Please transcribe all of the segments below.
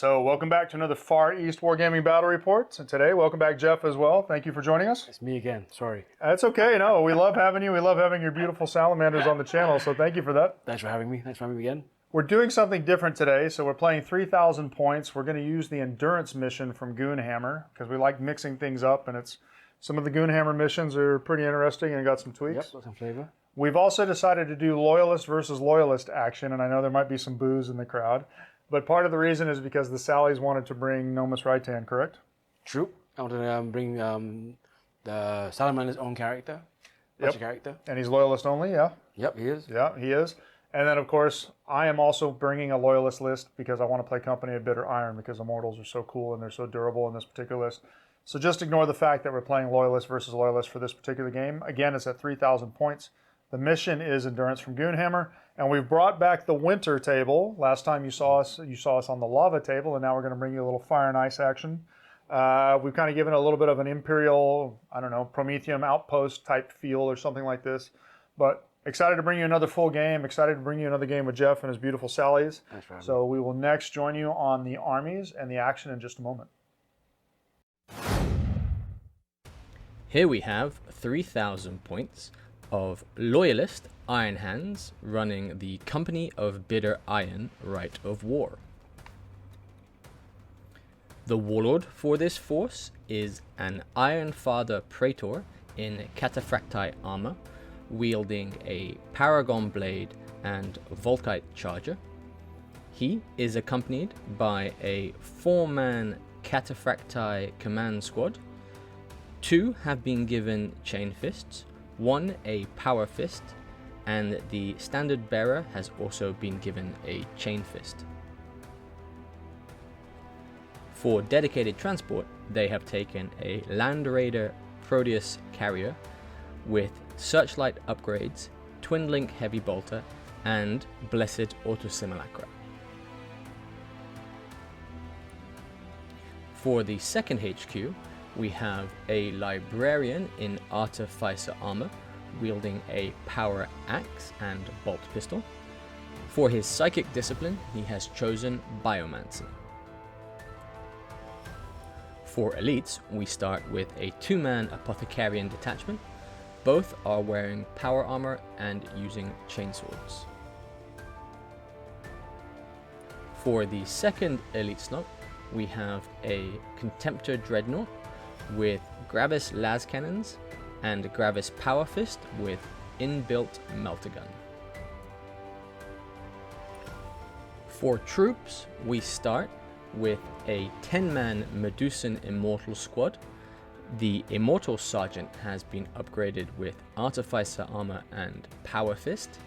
So welcome back to another Far East Wargaming Battle Report. And today, welcome back, Jeff, as well. Thank you for joining us. It's me again. Sorry. That's okay. No, we love having you. We love having your beautiful salamanders on the channel. So thank you for that. Thanks for having me. Thanks for having me again. We're doing something different today. So we're playing 3,000 points. We're going to use the endurance mission from Goonhammer because we like mixing things up. And some of the Goonhammer missions are pretty interesting and got some tweaks. Yep, got some flavor. We've also decided to do Loyalist versus Loyalist action. And I know there might be some boos in the crowd. But part of the reason is because the Sallies wanted to bring Nomus Raitan, correct? True. I wanted to bring the Salamander's own character. Yep. Character. And he's Loyalist only, yeah? Yep, he is. Yeah, he is. And then, of course, I am also bringing a Loyalist list because I want to play Company of Bitter Iron because Immortals are so cool and they're so durable in this particular list. So just ignore the fact that we're playing Loyalist versus Loyalist for this particular game. Again, it's at 3,000 points. The mission is Endurance from Goonhammer, and we've brought back the Winter table. Last time you saw us on the Lava table, and now we're going to bring you a little Fire and Ice action. We've kind of given a little bit of an Imperial, I don't know, Prometheum outpost type feel or something like this. But excited to bring you another full game. Excited to bring you another game with Jeff and his beautiful Sallies. Thanks for having me. So we will next join you on the armies and the action in just a moment. Here we have 3,000 points of Loyalist Iron Hands running the Company of Bitter Iron Rite of War. The warlord for this force is an Iron Father Praetor in Cataphracti armor, wielding a Paragon blade and Volkite charger. He is accompanied by a 4-man Cataphracti command squad. 2 have been given chain fists, 1 a power fist, and the standard bearer has also been given a chain fist. For dedicated transport, they have taken a Land Raider Proteus carrier with searchlight upgrades, twin link heavy bolter, and blessed autosimulacra. For the second HQ, we have a librarian in Artificer armor, wielding a power axe and bolt pistol. For his psychic discipline, he has chosen Biomancy. For elites, we start with a 2-man Apothecarian detachment. Both are wearing power armor and using chainswords. For the second elite slot, we have a Contemptor Dreadnought with Gravis las cannons and Gravis power fist with inbuilt melter gun. For troops, we start with a 10-man Medusan Immortal squad. The Immortal Sergeant has been upgraded with Artificer armor and power fist,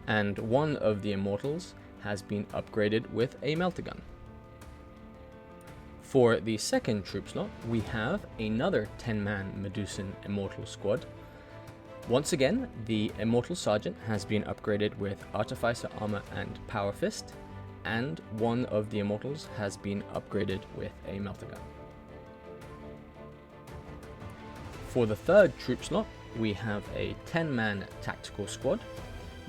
and one of the Immortals has been upgraded with a melter gun. For the second troop slot, we have another 10-man Medusan Immortal squad. Once again, the Immortal Sergeant has been upgraded with Artificer armor and power fist, and one of the Immortals has been upgraded with a melter gun. For the third troop slot, we have a 10-man tactical squad.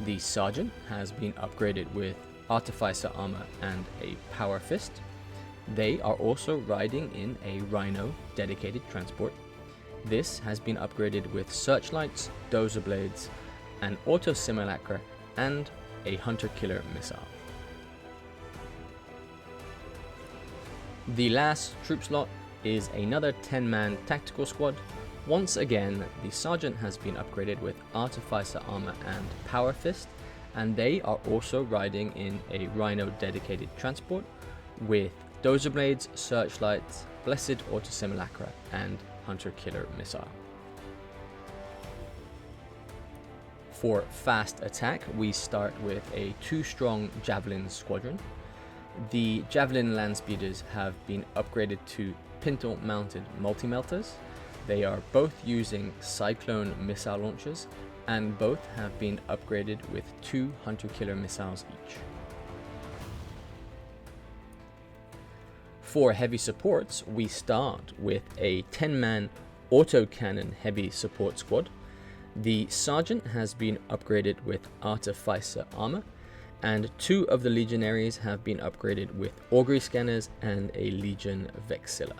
The Sergeant has been upgraded with Artificer armor and a power fist. They are also riding in a Rhino dedicated transport. This has been upgraded with searchlights, dozer blades, an auto simulacra, and a hunter killer missile. The last troop slot is another 10-man tactical squad. Once again, the Sergeant has been upgraded with Artificer armor and power fist, and they are also riding in a Rhino dedicated transport with dozer blades, searchlights, blessed autosimulacra, and hunter killer missile. For fast attack, we start with a 2-strong Javelin squadron. The Javelin landspeeders have been upgraded to pintle mounted multi-melters. They are both using Cyclone missile launchers, and both have been upgraded with 2 hunter killer missiles each. For heavy supports, we start with a 10-man autocannon heavy support squad. The Sergeant has been upgraded with Artificer armor, and 2 of the Legionaries have been upgraded with augury scanners and a Legion Vexilla.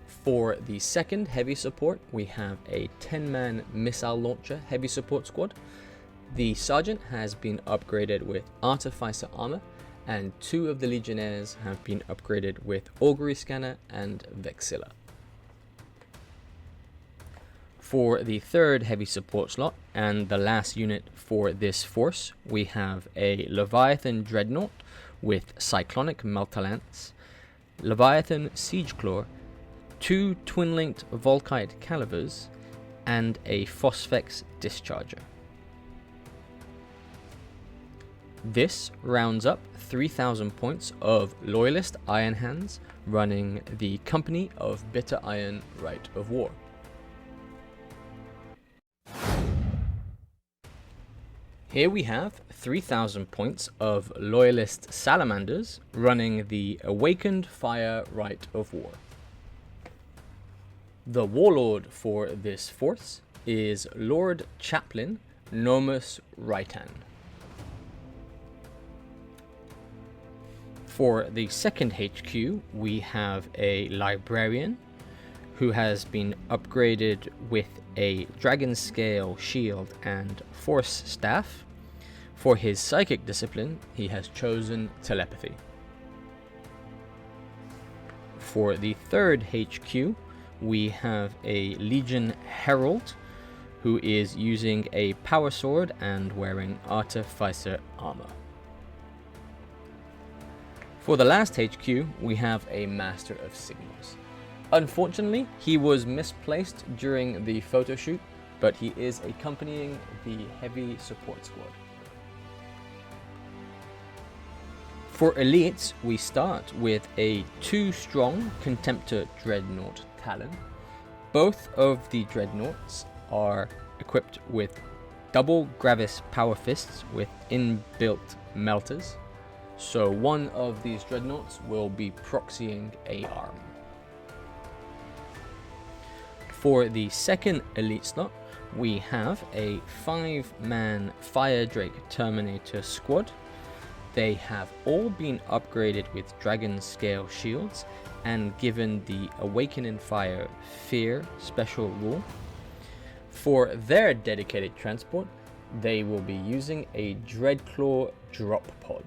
For the second heavy support, we have a 10-man missile launcher heavy support squad. The Sergeant has been upgraded with artificer armor, and 2 of the Legionnaires have been upgraded with augury scanner and Vexilla. For the third heavy support slot, and the last unit for this force, we have a Leviathan Dreadnought with Cyclonic Meltalance, Leviathan Siegeclaw, 2 twin-linked Volkite Calivers, and a Phosphex Discharger. This rounds up 3,000 points of Loyalist Iron Hands running the Company of Bitter Iron Rite of War. Here we have 3,000 points of Loyalist Salamanders running the Awakened Fire Rite of War. The warlord for this force is Lord Chaplain Nomus Raitan. For the second HQ, we have a librarian who has been upgraded with a dragon scale shield and force staff. For his psychic discipline, he has chosen telepathy. For the third HQ, we have a Legion Herald who is using a power sword and wearing artificer armor. For the last HQ, we have a Master of Signals. Unfortunately, he was misplaced during the photo shoot, but he is accompanying the heavy support squad. For elites, we start with a 2-strong Contemptor Dreadnought Talon. Both of the Dreadnoughts are equipped with double Gravis Power Fists with inbuilt melters. So one of these Dreadnoughts will be proxying a arm. For the second elite slot, we have a 5-man Fire Drake Terminator squad. They have all been upgraded with Dragon Scale shields and given the Awakening Fire Fear special rule. For their dedicated transport, they will be using a Dreadclaw drop pod.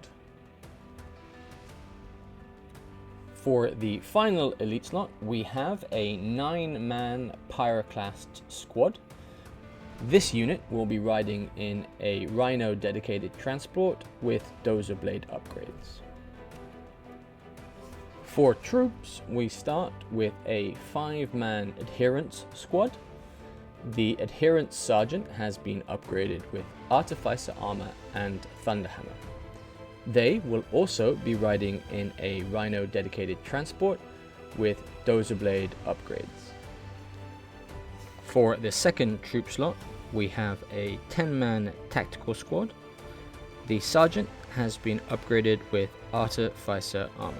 For the final elite slot, we have a 9-man Pyroclast squad. This unit will be riding in a Rhino dedicated transport with Dozer Blade upgrades. For troops, we start with a 5-man Adherence squad. The Adherence Sergeant has been upgraded with Artificer armor and Thunderhammer. They will also be riding in a Rhino dedicated transport with Dozer Blade upgrades. For the second troop slot, we have a 10-man tactical squad. The Sergeant has been upgraded with Artificer armor.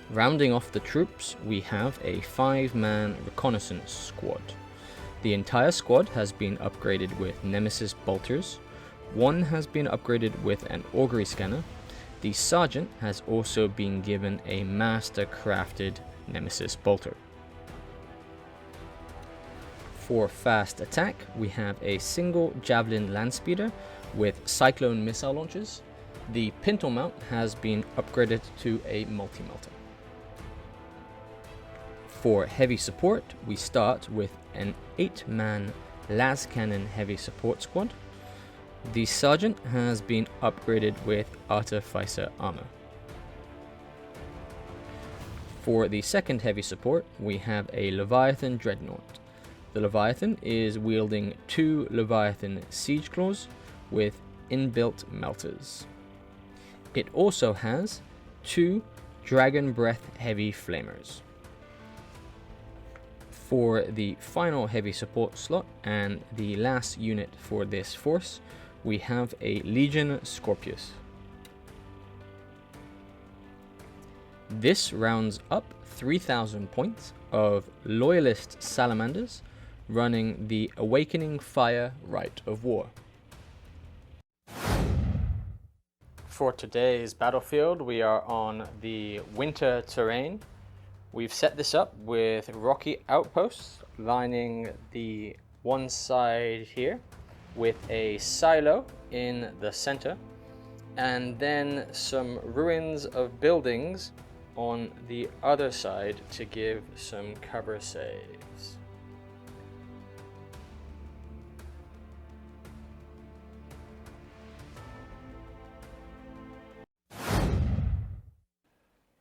Rounding off the troops, we have a 5-man reconnaissance squad. The entire squad has been upgraded with Nemesis bolters. One has been upgraded with an augury scanner. The Sergeant has also been given a master crafted Nemesis bolter. For fast attack, we have a single Javelin Landspeeder with Cyclone missile launchers. The Pintle mount has been upgraded to a multi-melter. For heavy support, we start with an 8-man las cannon heavy support squad. The Sergeant has been upgraded with Artificer armor. For the second heavy support, we have a Leviathan Dreadnought. The Leviathan is wielding 2 Leviathan Siegeclaws with inbuilt melters. It also has 2 Dragon Breath Heavy Flamers. For the final heavy support slot and the last unit for this force, we have a Legion Scorpius. This rounds up 3,000 points of Loyalist Salamanders running the Awakening Fire Rite of War. For today's battlefield, we are on the winter terrain. We've set this up with rocky outposts lining the one side here with a silo in the center, and then some ruins of buildings on the other side to give some cover saves.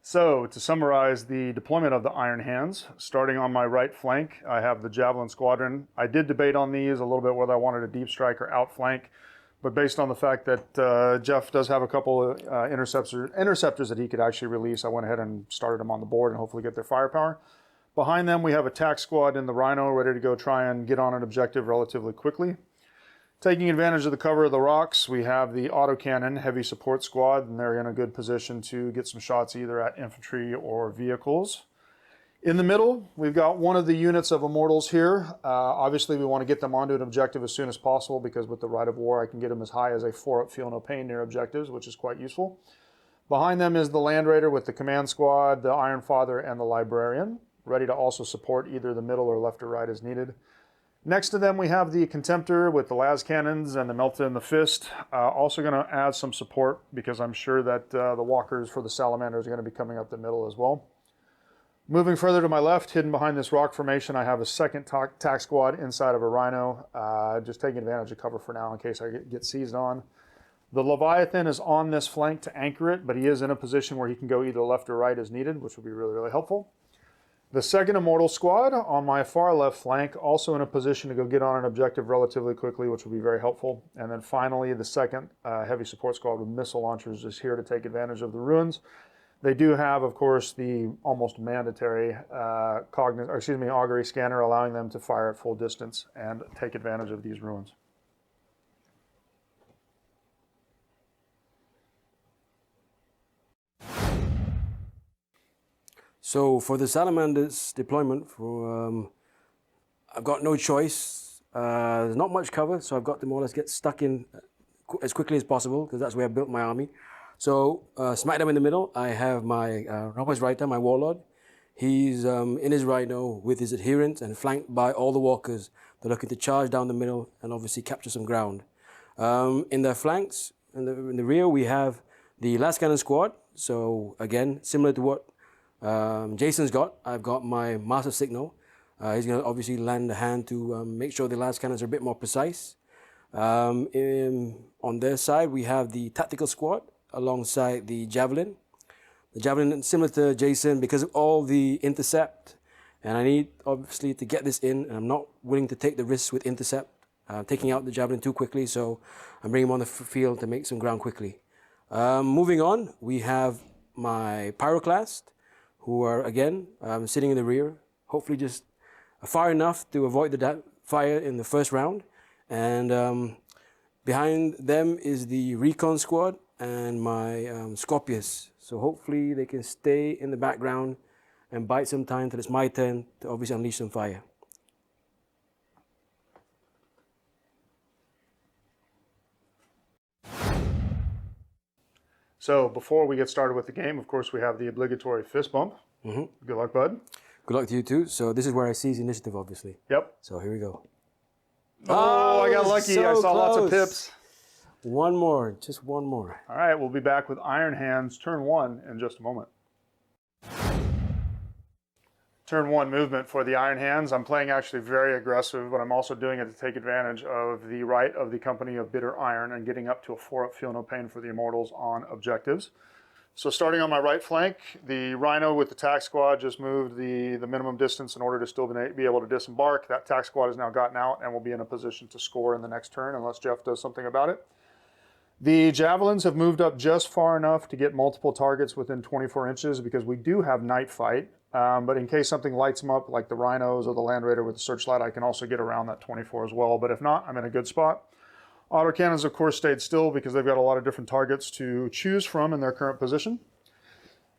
So, to summarize the deployment of the Iron Hands, starting on my right flank, I have the Javelin Squadron. I did debate on these a little bit whether I wanted a deep strike or outflank, but based on the fact that Jeff does have a couple of interceptors that he could actually release, I went ahead and started them on the board and hopefully get their firepower. Behind them, we have a tac squad in the Rhino ready to go try and get on an objective relatively quickly. Taking advantage of the cover of the rocks, we have the autocannon heavy support squad, and they're in a good position to get some shots either at infantry or vehicles. In the middle, we've got one of the units of Immortals here. Obviously, we want to get them onto an objective as soon as possible because with the Rite of War, I can get them as high as a 4-up Feel No Pain near objectives, which is quite useful. Behind them is the Land Raider with the Command Squad, the Iron Father, and the Librarian, ready to also support either the middle or left or right as needed. Next to them, we have the Contemptor with the las cannons and the Melta and the Fist. Also going to add some support because I'm sure that the walkers for the Salamanders are going to be coming up the middle as well. Moving further to my left, hidden behind this rock formation, I have a second tac squad inside of a Rhino, just taking advantage of cover for now in case I get seized on. The Leviathan is on this flank to anchor it, but he is in a position where he can go either left or right as needed, which will be really, really helpful. The second Immortal squad on my far left flank, also in a position to go get on an objective relatively quickly, which will be very helpful. And then finally, the second heavy support squad with missile launchers is here to take advantage of the ruins. They do have, of course, the almost mandatory augury scanner, allowing them to fire at full distance and take advantage of these ruins. So for the Salamanders deployment, I've got no choice. There's not much cover, so I've got to more or less get stuck in as quickly as possible because that's where I built my army. So smack them in the middle. I have my Robber's Reiter, my Warlord. He's in his Rhino with his adherents and flanked by all the walkers. They're looking to charge down the middle and obviously capture some ground. In the flanks, in the rear, we have the las cannon squad. So again, similar to what Jason's got, I've got my Master Signal. He's going to obviously lend a hand to make sure the las cannons are a bit more precise. On their side, we have the tactical squad alongside the Javelin. The Javelin, similar to Jason, because of all the intercept, and I need obviously to get this in, and I'm not willing to take the risks with intercept, taking out the Javelin too quickly, so I'm bringing him on the field to make some ground quickly. Moving on, we have my Pyroclast, who are again sitting in the rear, hopefully just far enough to avoid the fire in the first round. And behind them is the Recon squad and my Scorpius. So hopefully they can stay in the background and bide some time till it's my turn to obviously unleash some fire. So before we get started with the game, of course, we have the obligatory fist bump. Mm-hmm. Good luck, bud. Good luck to you too. So this is where I seize initiative, obviously. Yep. So here we go. Oh, I got lucky. So I saw lots of close. pips. One more, just one more. All right, we'll be back with Iron Hands turn 1 in just a moment. Turn 1 movement for the Iron Hands. I'm playing actually very aggressive, but I'm also doing it to take advantage of the right of the Company of Bitter Iron and getting up to a 4-up Feel No Pain for the Immortals on objectives. So starting on my right flank, the Rhino with the tac squad just moved the minimum distance in order to still be able to disembark. That tac squad has now gotten out and will be in a position to score in the next turn unless Jeff does something about it. The Javelins have moved up just far enough to get multiple targets within 24 inches because we do have night fight. But in case something lights them up, like the Rhinos or the Land Raider with the searchlight, I can also get around that 24 as well. But if not, I'm in a good spot. Autocannons, of course, stayed still because they've got a lot of different targets to choose from in their current position.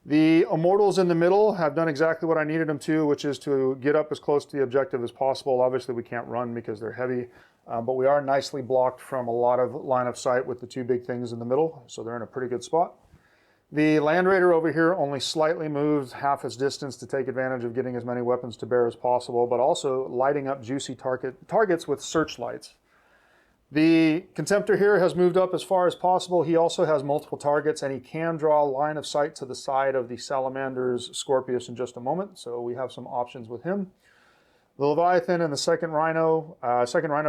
The Immortals in the middle have done exactly what I needed them to, which is to get up as close to the objective as possible. Obviously, we can't run because they're heavy, but we are nicely blocked from a lot of line of sight with the two big things in the middle, so they're in a pretty good spot. The Land Raider over here only slightly moves half its distance to take advantage of getting as many weapons to bear as possible, but also lighting up juicy targets with searchlights. The Contemptor here has moved up as far as possible. He also has multiple targets, and he can draw a line of sight to the side of the Salamanders Scorpius in just a moment, so we have some options with him. The Leviathan and the second Rhino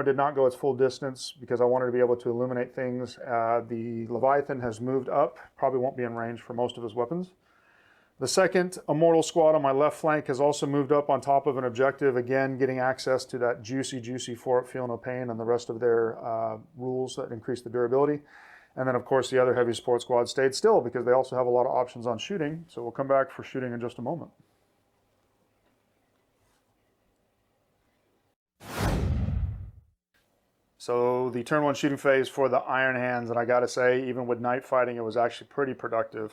did not go its full distance because I wanted to be able to illuminate things. The Leviathan has moved up, probably won't be in range for most of his weapons. The second Immortal squad on my left flank has also moved up on top of an objective, again getting access to that juicy for it, feel no pain, and the rest of their rules that increase the durability. And then of course the other heavy support squad stayed still because they also have a lot of options on shooting, so we'll come back for shooting in just a moment. So the turn one shooting phase for the Iron Hands, and I gotta say, even with night fighting, it was actually pretty productive.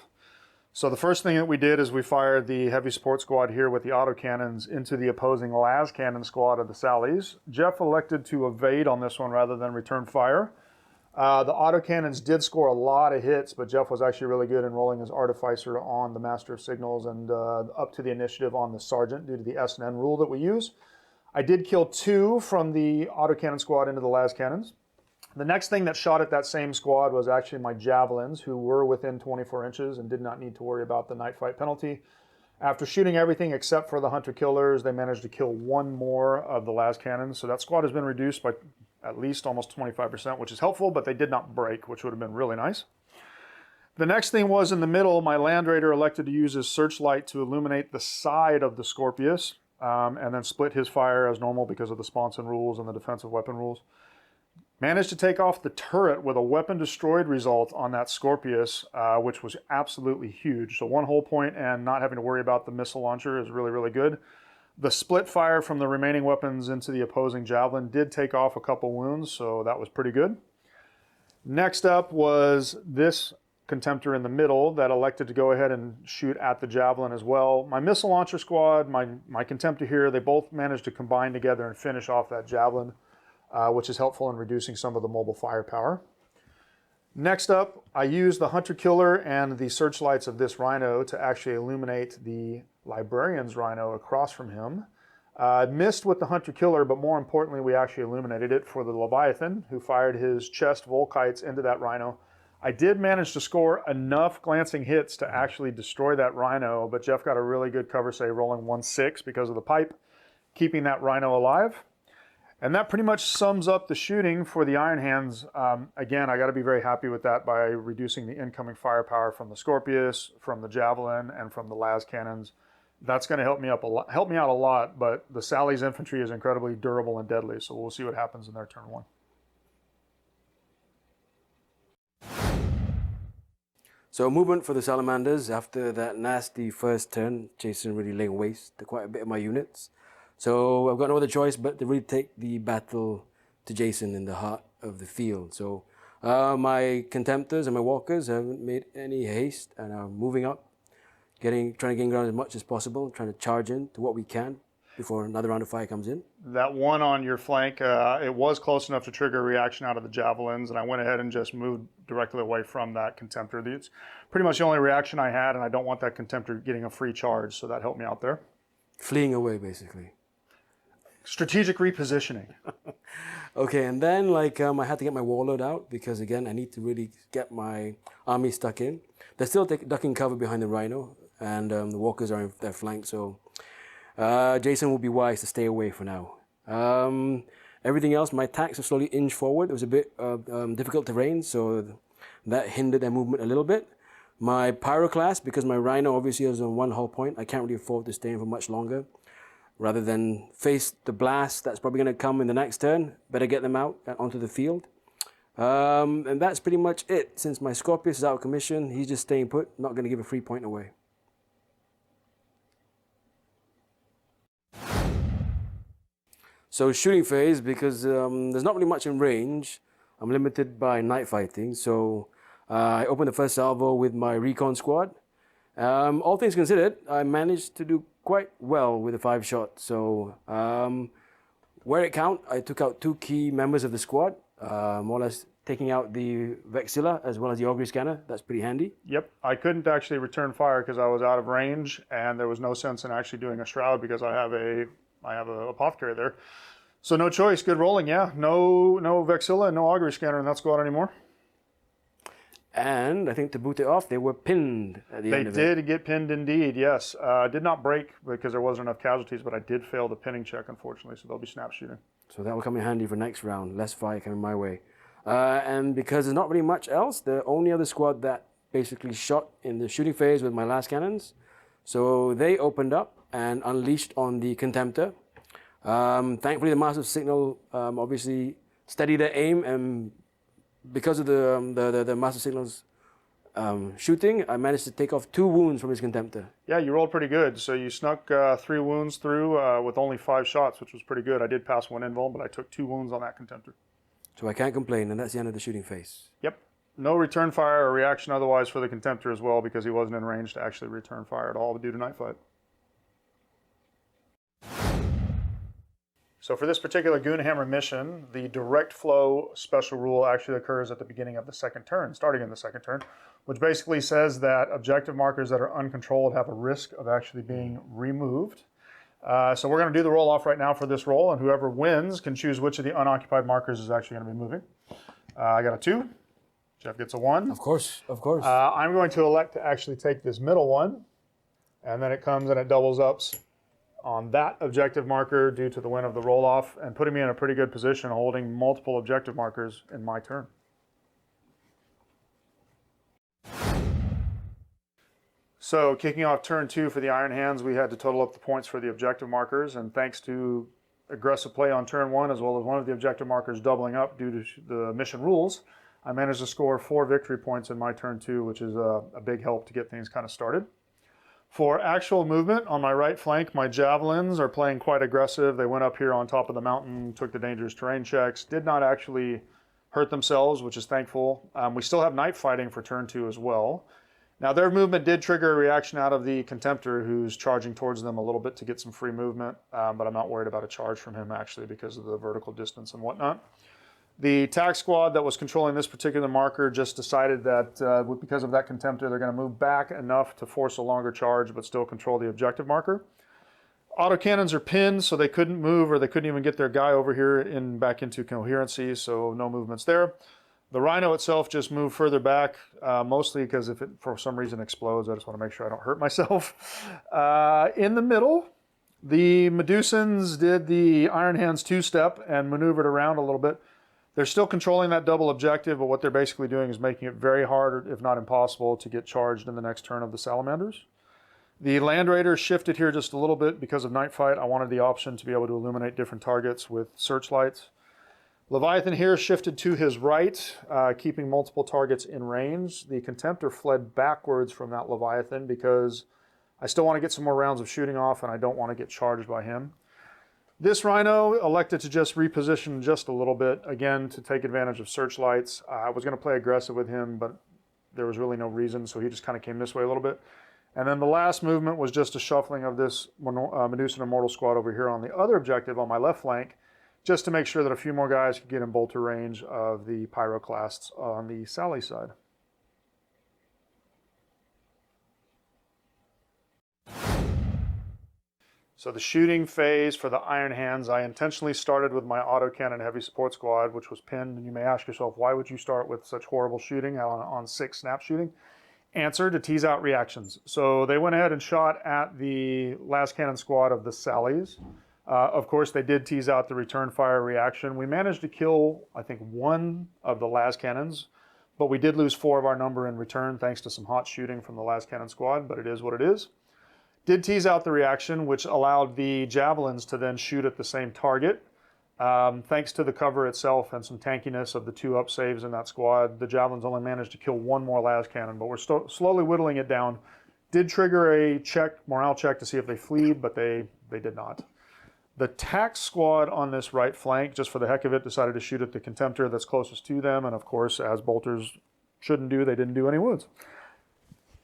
So the first thing that we did is we fired the heavy support squad here with the autocannons into the opposing las cannon squad of the Sallies. Jeff elected to evade on this one rather than return fire. The autocannons did score a lot of hits, but Jeff was actually really good in rolling his Artificer on the Master of Signals and up to the initiative on the Sergeant due to the S&N rule that we use. I did kill 2 from the autocannon squad into the las cannons. The next thing that shot at that same squad was actually my Javelins, who were within 24 inches and did not need to worry about the night fight penalty. After shooting everything except for the Hunter Killers, they managed to kill 1 more of the las cannons. So that squad has been reduced by at least almost 25%, which is helpful, but they did not break, which would have been really nice. The next thing was in the middle, my Land Raider elected to use his searchlight to illuminate the side of the Scorpius, and then split his fire as normal because of the sponson rules and the defensive weapon rules. Managed to take off the turret with a weapon destroyed result on that Scorpius, which was absolutely huge. So 1 whole point and not having to worry about the missile launcher is really, really good. The split fire from the remaining weapons into the opposing Javelin did take off a couple wounds, so that was pretty good. Next up was this Contemptor in the middle that elected to go ahead and shoot at the Javelin as well. My missile launcher squad, my Contemptor here, they both managed to combine together and finish off that Javelin, which is helpful in reducing some of the mobile firepower. Next up, I used the Hunter Killer and the searchlights of this Rhino to actually illuminate the Librarian's Rhino across from him. Missed with the Hunter Killer, but more importantly, we actually illuminated it for the Leviathan, who fired his chest Volkites into that Rhino. I did manage to score enough glancing hits to actually destroy that Rhino, but Jeff got a really good cover save rolling 1-6 because of the pipe, keeping that Rhino alive. And that pretty much sums up the shooting for the Iron Hands. Again, I got to be very happy with that by reducing the incoming firepower from the Scorpius, from the Javelin, and from the las cannons. That's going to help me out a lot, but the Sally's infantry is incredibly durable and deadly, so we'll see what happens in their turn 1. So movement for the Salamanders after that nasty first turn, Jason really laying waste to quite a bit of my units. So I've got no other choice but to really take the battle to Jason in the heart of the field. So my Contemptors and my Walkers haven't made any haste and are moving up, trying to gain ground as much as possible, trying to charge in to what we can before another round of fire comes in. That one on your flank, it was close enough to trigger a reaction out of the Javelins, and I went ahead and just moved directly away from that Contemptor. It's pretty much the only reaction I had, and I don't want that Contemptor getting a free charge, so that helped me out there. Fleeing away, basically. Strategic repositioning. Okay, and then I had to get my Warlord out because, again, I need to really get my army stuck in. They're still ducking cover behind the Rhino, and the Walkers are in their flank, so Jason will be wise to stay away for now. Everything else, my attacks have slowly inched forward. It was a bit difficult terrain, so that hindered their movement a little bit. My Pyroclast, because my Rhino obviously is on 1 hull point, I can't really afford to stay in for much longer. Rather than face the blast that's probably going to come in the next turn, better get them out onto the field. And that's pretty much it. Since my Scorpius is out of commission, he's just staying put, not going to give a free point away. So shooting phase, because there's not really much in range, I'm limited by night fighting. So I opened the first salvo with my recon squad, All things considered, I managed to do quite well with the 5-shot. So where it count, I took out 2 key members of the squad, more or less taking out the Vexilla as well as the Augury Scanner. That's pretty handy. Yep, I couldn't actually return fire because I was out of range, and there was no sense in actually doing a shroud because I have a apothecary there. So no choice, good rolling, yeah. No Vexilla and no Augury Scanner in that squad anymore. And I think to boot it off, they were pinned at the end of it. They did get pinned indeed, yes. Did not break because there wasn't enough casualties, but I did fail the pinning check, unfortunately, so they'll be snap shooting. So that will come in handy for next round. Less fire coming my way. And because there's not really much else, the only other squad that basically shot in the shooting phase with my last cannons. So they opened up and unleashed on the Contemptor. Thankfully, the Massive Signal obviously steadied their aim, and because of the Massive Signal's shooting, I managed to take off 2 wounds from his Contemptor. Yeah, you rolled pretty good. So you snuck 3 wounds through with only 5 shots, which was pretty good. I did pass 1 invul, but I took 2 wounds on that Contemptor. So I can't complain, and that's the end of the shooting phase. Yep. No return fire or reaction otherwise for the Contemptor as well, because he wasn't in range to actually return fire at all due to night fight. So for this particular Goonhammer mission, the direct flow special rule actually occurs at the beginning of the second turn, starting in the second turn, which basically says that objective markers that are uncontrolled have a risk of actually being removed. So we're going to do the roll off right now for this roll, and whoever wins can choose which of the unoccupied markers is actually going to be moving. I got a 2. Jeff gets a 1. Of course, of course. I'm going to elect to actually take this middle one, and then it comes and it doubles up on that objective marker due to the win of the roll off, and putting me in a pretty good position holding multiple objective markers in my turn. So kicking off turn 2 for the Iron Hands, we had to total up the points for the objective markers, and thanks to aggressive play on turn 1 as well as one of the objective markers doubling up due to the mission rules, I managed to score 4 victory points in my turn 2, which is a big help to get things kind of started. For actual movement on my right flank, my javelins are playing quite aggressive. They went up here on top of the mountain, took the dangerous terrain checks, did not actually hurt themselves, which is thankful. We still have night fighting for turn 2 as well. Now their movement did trigger a reaction out of the Contemptor, who's charging towards them a little bit to get some free movement, but I'm not worried about a charge from him actually because of the vertical distance and whatnot. The tac squad that was controlling this particular marker just decided that because of that Contemptor, they're going to move back enough to force a longer charge but still control the objective marker. Autocannons are pinned, so they couldn't move, or they couldn't even get their guy over here back into coherency, so no movements there. The Rhino itself just moved further back, mostly because if it for some reason explodes, I just want to make sure I don't hurt myself. In the middle, the Medusans did the Iron Hands 2-step and maneuvered around a little bit. They're still controlling that double objective, but what they're basically doing is making it very hard, if not impossible, to get charged in the next turn of the Salamanders. The Land Raiders shifted here just a little bit because of night fight. I wanted the option to be able to illuminate different targets with searchlights. Leviathan here shifted to his right, keeping multiple targets in range. The Contemptor fled backwards from that Leviathan because I still want to get some more rounds of shooting off and I don't want to get charged by him. This Rhino elected to just reposition just a little bit, again, to take advantage of searchlights. I was going to play aggressive with him, but there was really no reason, so he just kind of came this way a little bit. And then the last movement was just a shuffling of this Medusan Immortal squad over here on the other objective on my left flank, just to make sure that a few more guys could get in bolter range of the Pyroclasts on the Sally side. So the shooting phase for the Iron Hands, I intentionally started with my autocannon heavy support squad, which was pinned. And you may ask yourself, why would you start with such horrible shooting on 6 snap shooting? Answer, to tease out reactions. So they went ahead and shot at the last cannon squad of the Sallies. Of course, they did tease out the return fire reaction. We managed to kill, I think, 1 of the last cannons, but we did lose 4 of our number in return thanks to some hot shooting from the last cannon squad, but it is what it is. Did tease out the reaction, which allowed the javelins to then shoot at the same target. Thanks to the cover itself and some tankiness of the 2 up saves in that squad, the javelins only managed to kill 1 more las cannon, but we're slowly whittling it down. Did trigger a morale check to see if they fleed, but they did not. The tac squad on this right flank, just for the heck of it, decided to shoot at the Contemptor that's closest to them, and of course, as bolters shouldn't do, they didn't do any wounds.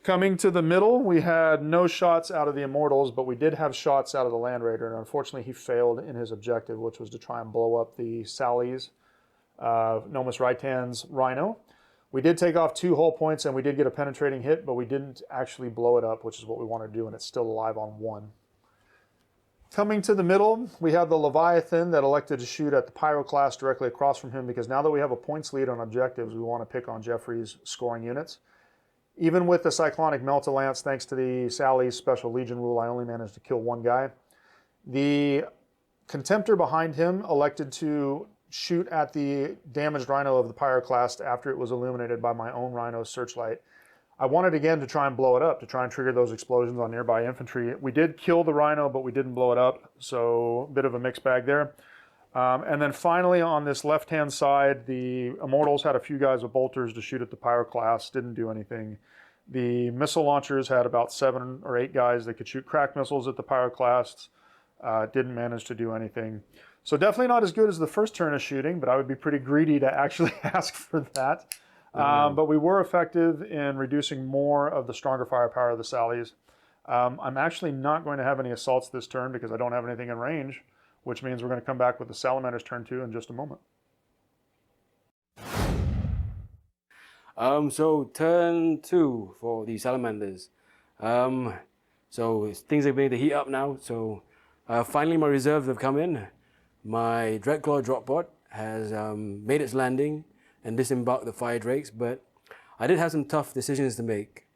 Coming to the middle, we had no shots out of the Immortals, but we did have shots out of the Land Raider, and unfortunately he failed in his objective, which was to try and blow up the Sally's Nomus Raitan's Rhino. We did take off 2 hull points, and we did get a penetrating hit, but we didn't actually blow it up, which is what we want to do, and it's still alive on 1. Coming to the middle, we have the Leviathan that elected to shoot at the Pyro class directly across from him, because now that we have a points lead on objectives, we want to pick on Jeffrey's scoring units. Even with the Cyclonic Melt-a-Lance, thanks to the Sally's Special Legion rule, I only managed to kill 1 guy. The Contemptor behind him elected to shoot at the damaged Rhino of the Pyro class after it was illuminated by my own Rhino's searchlight. I wanted again to try and blow it up, to try and trigger those explosions on nearby infantry. We did kill the Rhino, but we didn't blow it up, so a bit of a mixed bag there. And then finally on this left-hand side, the Immortals had a few guys with bolters to shoot at the Pyro class, didn't do anything. The missile launchers had about 7 or 8 guys that could shoot crack missiles at the Pyro class, didn't manage to do anything. So definitely not as good as the first turn of shooting, but I would be pretty greedy to actually ask for that. But we were effective in reducing more of the stronger firepower of the Sallies. I'm actually not going to have any assaults this turn because I don't have anything in range, which means we're going to come back with the Salamanders turn 2 in just a moment. So turn 2 for the Salamanders. So things are beginning to heat up now. So finally my reserves have come in. My Dreadclaw drop pod has made its landing and disembarked the Fire Drakes, but I did have some tough decisions to make.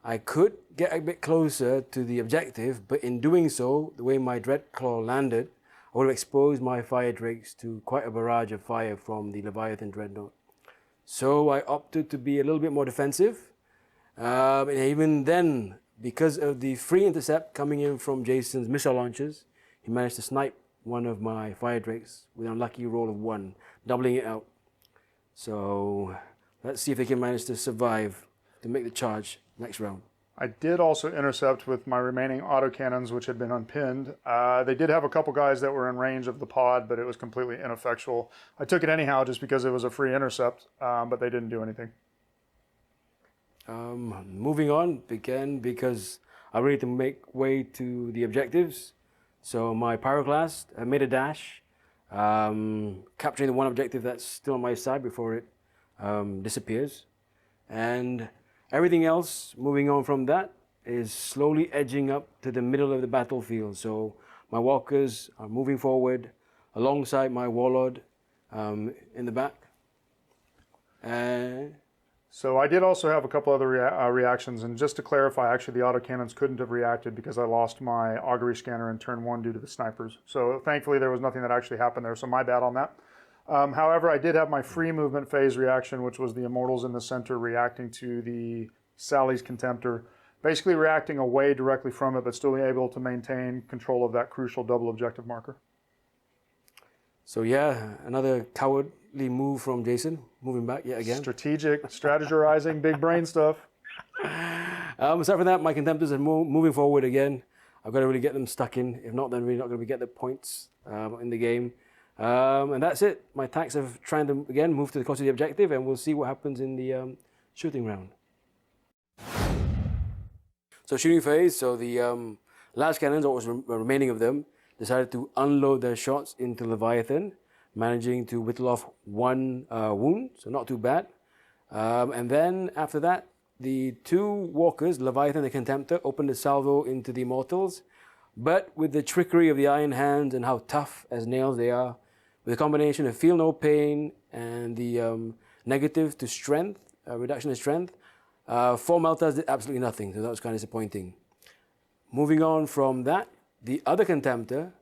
I could get a bit closer to the objective, but in doing so, the way my Dreadclaw landed, I would have exposed my Fire Drakes to quite a barrage of fire from the Leviathan Dreadnought. So I opted to be a little bit more defensive. And even then, because of the free intercept coming in from Jason's missile launchers, he managed to snipe one of my Fire Drakes with an unlucky roll of 1, doubling it out. So let's see if they can manage to survive to make the charge next round. I did also intercept with my remaining autocannons, which had been unpinned. They did have a couple guys that were in range of the pod, but it was completely ineffectual. I took it anyhow just because it was a free intercept, but they didn't do anything. Moving on again, because I really need to make way to the objectives. So my Pyroclast made a dash, capturing the one objective that's still on my side before it disappears. And everything else, moving on from that, is slowly edging up to the middle of the battlefield. So my walkers are moving forward alongside my warlord in the back. So I did also have a couple other reactions, and just to clarify, actually the autocannons couldn't have reacted because I lost my augury scanner in turn 1 due to the snipers. So thankfully there was nothing that actually happened there, so my bad on that. However, I did have my free movement phase reaction, which was the Immortals in the center reacting to the Sally's Contemptor, basically reacting away directly from it, but still being able to maintain control of that crucial double objective marker. So yeah, another cowardly move from Jason, moving back yet again. Strategic, strategizing, big brain stuff. Aside from that, my Contemptors are moving forward again. I've got to really get them stuck in. If not, then we're not going to get the points in the game. And that's it. My tanks have trying to, again, move to the close to the objective, and we'll see what happens in the shooting round. So shooting phase, so the large cannons, what was remaining of them, decided to unload their shots into Leviathan, managing to whittle off 1 wound, so not too bad. And then after that, the 2 walkers, Leviathan and the Contemptor, opened a salvo into the Immortals. But with the trickery of the Iron Hands and how tough as nails they are, with a combination of feel no pain and the negative to strength, reduction in strength, 4 Meltas did absolutely nothing, so that was kind of disappointing. Moving on from that, the other Contemptor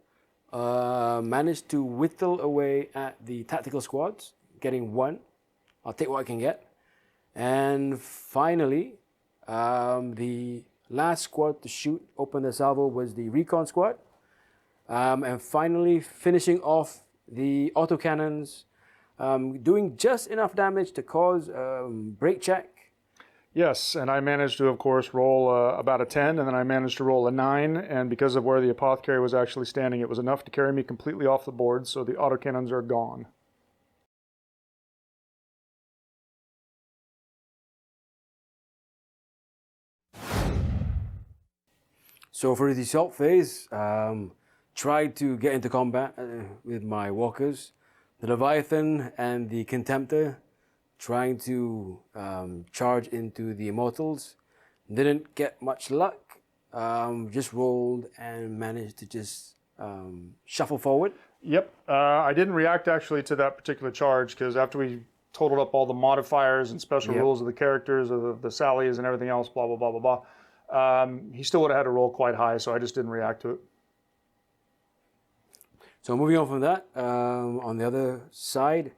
managed to whittle away at the tactical squads, getting 1. I'll take what I can get. And finally, the last squad to shoot, open the salvo, was the recon squad. And finally, finishing off the autocannons, doing just enough damage to cause break check. Yes, and I managed to, of course, roll about a 10, and then I managed to roll a 9, and because of where the apothecary was actually standing, it was enough to carry me completely off the board, so the autocannons are gone. So for the assault phase, tried to get into combat with my walkers, the Leviathan and the Contemptor, trying to charge into the Immortals. Didn't get much luck. Just rolled and managed to just shuffle forward. Yep, I didn't react actually to that particular charge because after we totaled up all the modifiers and special rules of the characters, of the sallies and everything else, blah, blah, blah, blah, blah, he still would have had to roll quite high, so I just didn't react to it. So moving on from that, on the other side,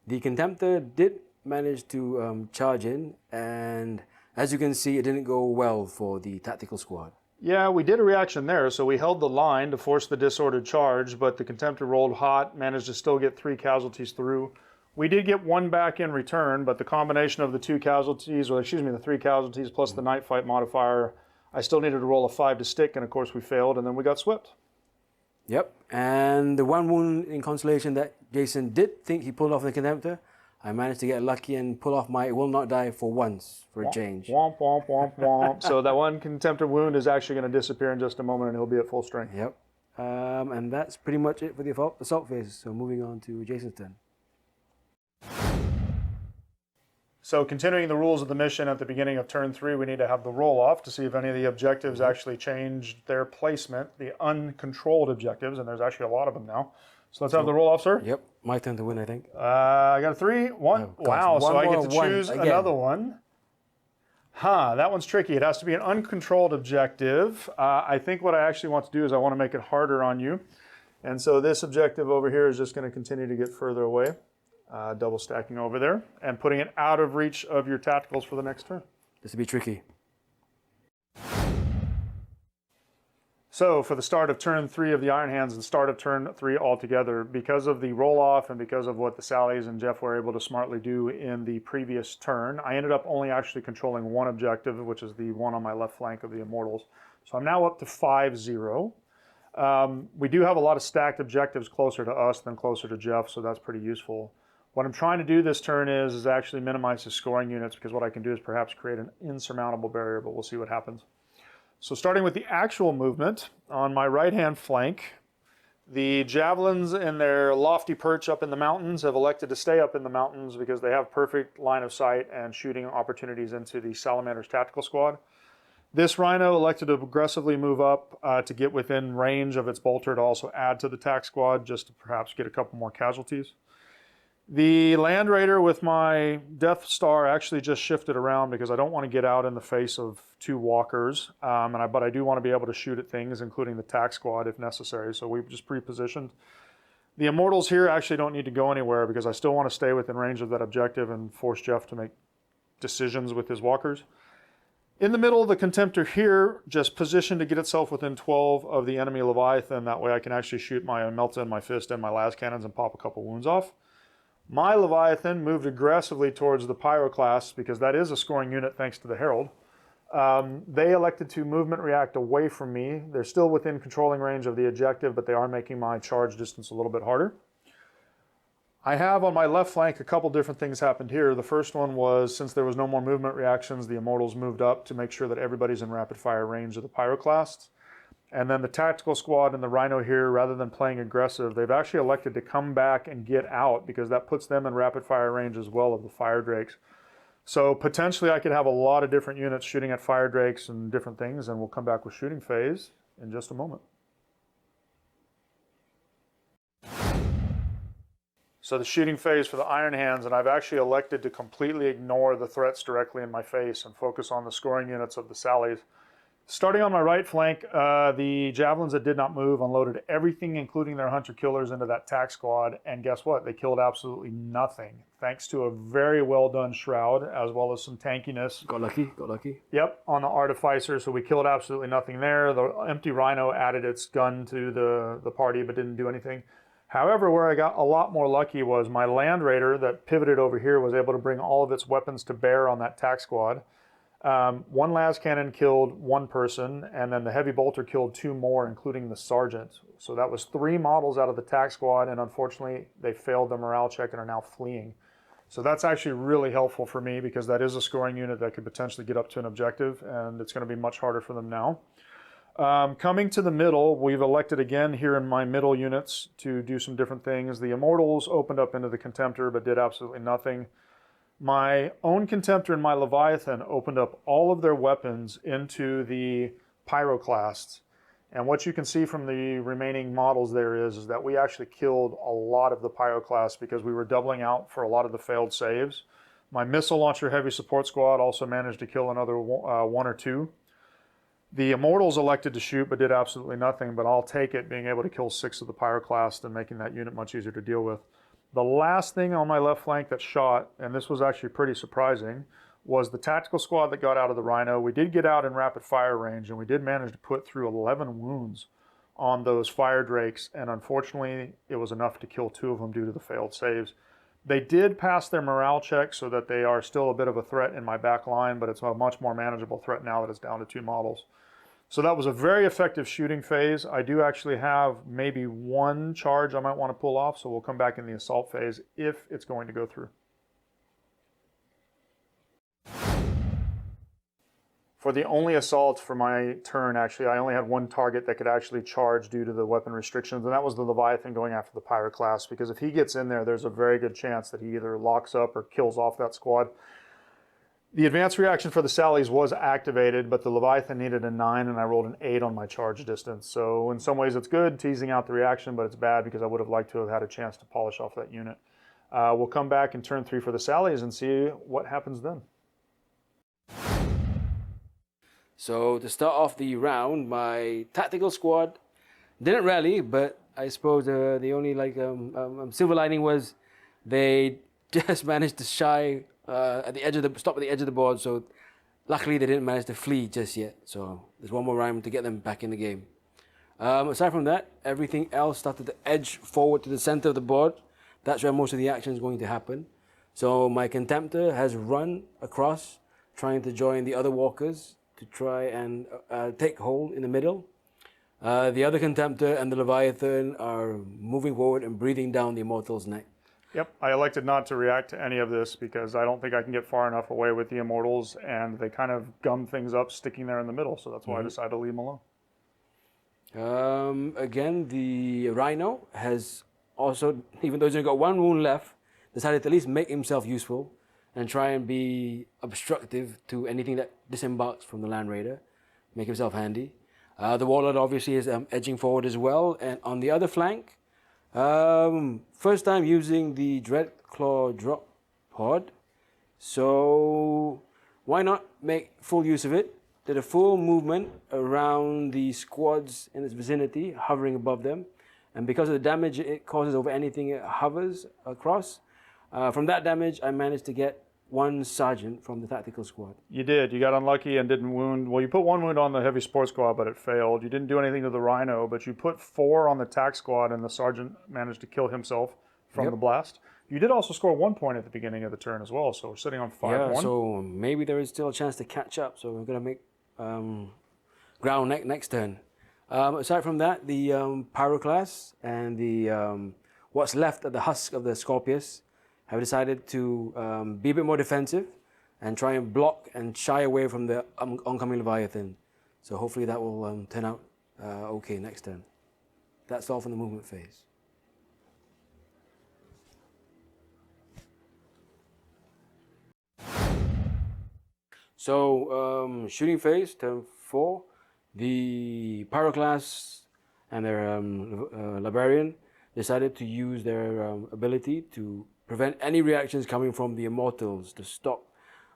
the Contemptor did manage to charge in, and as you can see, it didn't go well for the tactical squad. Yeah, we did a reaction there, so we held the line to force the disordered charge, but the Contemptor rolled hot, managed to still get 3 casualties through. We did get 1 back in return, but the combination of the 2 casualties, or excuse me, the 3 casualties plus the night fight modifier, I still needed to roll a 5 to stick, and of course we failed, and then we got swept. Yep, and the 1 wound in consolation that Jason did think he pulled off the Contemptor, I managed to get lucky and pull off my will not die for once, for a change. Womp, womp, womp, womp. So that 1 Contemptor wound is actually going to disappear in just a moment, and he'll be at full strength. Yep, and that's pretty much it for the assault phase. So moving on to Jason's turn. So continuing the rules of the mission at the beginning of turn 3, we need to have the roll-off to see if any of the objectives actually changed their placement, the uncontrolled objectives, and there's actually a lot of them now. So let's have the roll-off, sir. Yep, my turn to win, I think. I got a 3, 1. Oh, gosh. Wow, so I get to One choose again. another one. That one's tricky. It has to be an uncontrolled objective. I think what I actually want to do is I want to make it harder on you. And so this objective over here is just going to continue to get further away. Double stacking over there and putting it out of reach of your tacticals for the next turn. This will be tricky. So for the start of turn 3 of the Iron Hands and start of turn 3 altogether, because of the roll-off and because of what the Sallies and Jeff were able to smartly do in the previous turn, I ended up only actually controlling 1 objective, which is the one on my left flank of the Immortals. So I'm now up to 5-0. We do have a lot of stacked objectives closer to us than closer to Jeff, so that's pretty useful. What I'm trying to do this turn is actually minimize his scoring units, because what I can do is perhaps create an insurmountable barrier, but we'll see what happens. So starting with the actual movement, on my right-hand flank, the Javelins in their lofty perch up in the mountains have elected to stay up in the mountains because they have perfect line of sight and shooting opportunities into the Salamanders Tactical Squad. This Rhino elected to aggressively move up to get within range of its bolter to also add to the tac squad, just to perhaps get a couple more casualties. The Land Raider with my Death Star actually just shifted around because I don't want to get out in the face of 2 walkers, but I do want to be able to shoot at things, including the tac squad if necessary, so we've just pre-positioned. The Immortals here actually don't need to go anywhere because I still want to stay within range of that objective and force Jeff to make decisions with his walkers. In the middle, the Contemptor here just positioned to get itself within 12 of the enemy Leviathan. That way I can actually shoot my Melta and my Fist and my las cannons and pop a couple wounds off. My Leviathan moved aggressively towards the Pyroclast because that is a scoring unit thanks to the Herald. They elected to movement react away from me. They're still within controlling range of the objective, but they are making my charge distance a little bit harder. I have on my left flank a couple different things happened here. The first one was, since there was no more movement reactions, the Immortals moved up to make sure that everybody's in rapid fire range of the Pyroclasts. And then the Tactical Squad and the Rhino here, rather than playing aggressive, they've actually elected to come back and get out because that puts them in rapid fire range as well of the Fire Drakes. So potentially I could have a lot of different units shooting at Fire Drakes and different things, and we'll come back with shooting phase in just a moment. So the shooting phase for the Iron Hands, and I've actually elected to completely ignore the threats directly in my face and focus on the scoring units of the Sallies. Starting on my right flank, the Javelins that did not move unloaded everything, including their Hunter-Killers, into that tac squad, and guess what? They killed absolutely nothing, thanks to a very well done Shroud, as well as some tankiness. Got lucky, got lucky. Yep, on the Artificer, so we killed absolutely nothing there. The empty Rhino added its gun to the party, but didn't do anything. However, where I got a lot more lucky was my Land Raider that pivoted over here was able to bring all of its weapons to bear on that tac squad. 1 las cannon killed 1 person, and then the heavy bolter killed 2 more, including the sergeant. So that was 3 models out of the tac squad, and unfortunately they failed the morale check and are now fleeing. So that's actually really helpful for me because that is a scoring unit that could potentially get up to an objective, and it's going to be much harder for them now. Coming to the middle, we've elected again here in my middle units to do some different things. The Immortals opened up into the Contemptor but did absolutely nothing. My own Contemptor and my Leviathan opened up all of their weapons into the Pyroclasts. And what you can see from the remaining models there is that we actually killed a lot of the Pyroclasts because we were doubling out for a lot of the failed saves. My Missile Launcher Heavy Support Squad also managed to kill another one or two. The Immortals elected to shoot but did absolutely nothing, but I'll take it being able to kill 6 of the Pyroclasts and making that unit much easier to deal with. The last thing on my left flank that shot, and this was actually pretty surprising, was the tactical squad that got out of the Rhino. We did get out in rapid fire range, and we did manage to put through 11 wounds on those fire drakes, and unfortunately it was enough to kill 2 of them due to the failed saves. They did pass their morale check so that they are still a bit of a threat in my back line, but it's a much more manageable threat now that it's down to 2 models. So that was a very effective shooting phase. I do actually have maybe 1 charge I might want to pull off, so we'll come back in the assault phase if it's going to go through. For the only assault for my turn, actually, I only had 1 target that could actually charge due to the weapon restrictions, and that was the Leviathan going after the Pyroclast, because if he gets in there, there's a very good chance that he either locks up or kills off that squad. The advanced reaction for the Sallies was activated, but the Leviathan needed a 9, and I rolled an 8 on my charge distance. So in some ways it's good, teasing out the reaction, but it's bad because I would have liked to have had a chance to polish off that unit. We'll come back in turn 3 for the Sallies and see what happens then. So to start off the round, my tactical squad didn't rally, but I suppose the only silver lining was they just managed to shy stop at the edge of the board. So luckily they didn't manage to flee just yet. So there's 1 more round to get them back in the game. Aside from that, everything else started to edge forward to the center of the board. That's where most of the action is going to happen. So my Contemptor has run across, trying to join the other walkers to try and take hold in the middle. The other Contemptor and the Leviathan are moving forward and breathing down the Immortal's neck. Yep, I elected not to react to any of this because I don't think I can get far enough away with the Immortals, and they kind of gum things up sticking there in the middle, so that's why I decided to leave them alone. Again, the Rhino has also, even though he's only got 1 wound left, decided to at least make himself useful and try and be obstructive to anything that disembarks from the Land Raider, make himself handy. The Warlord obviously is edging forward as well, and on the other flank, first time using the Dreadclaw drop pod, so why not make full use of it? Did a full movement around the squads in its vicinity, hovering above them, and because of the damage it causes over anything it hovers across, from that damage I managed to get 1 sergeant from the tactical squad. You did. You got unlucky and didn't wound. Well, you put 1 wound on the heavy support squad, but it failed. You didn't do anything to the Rhino, but you put 4 on the tac squad, and the sergeant managed to kill himself from the blast. You did also score 1 point at the beginning of the turn as well, so we're sitting on 5-1. Yeah, so maybe there is still a chance to catch up, so we're going to make ground next turn. Aside from that, the Pyroclast and the what's left of the husk of the Scorpius have decided to be a bit more defensive and try and block and shy away from the oncoming Leviathan. So hopefully that will turn out okay next turn. That's all from the movement phase. So shooting phase, turn 4, the Pyroclasts and their Librarian decided to use their ability to prevent any reactions coming from the Immortals, to stop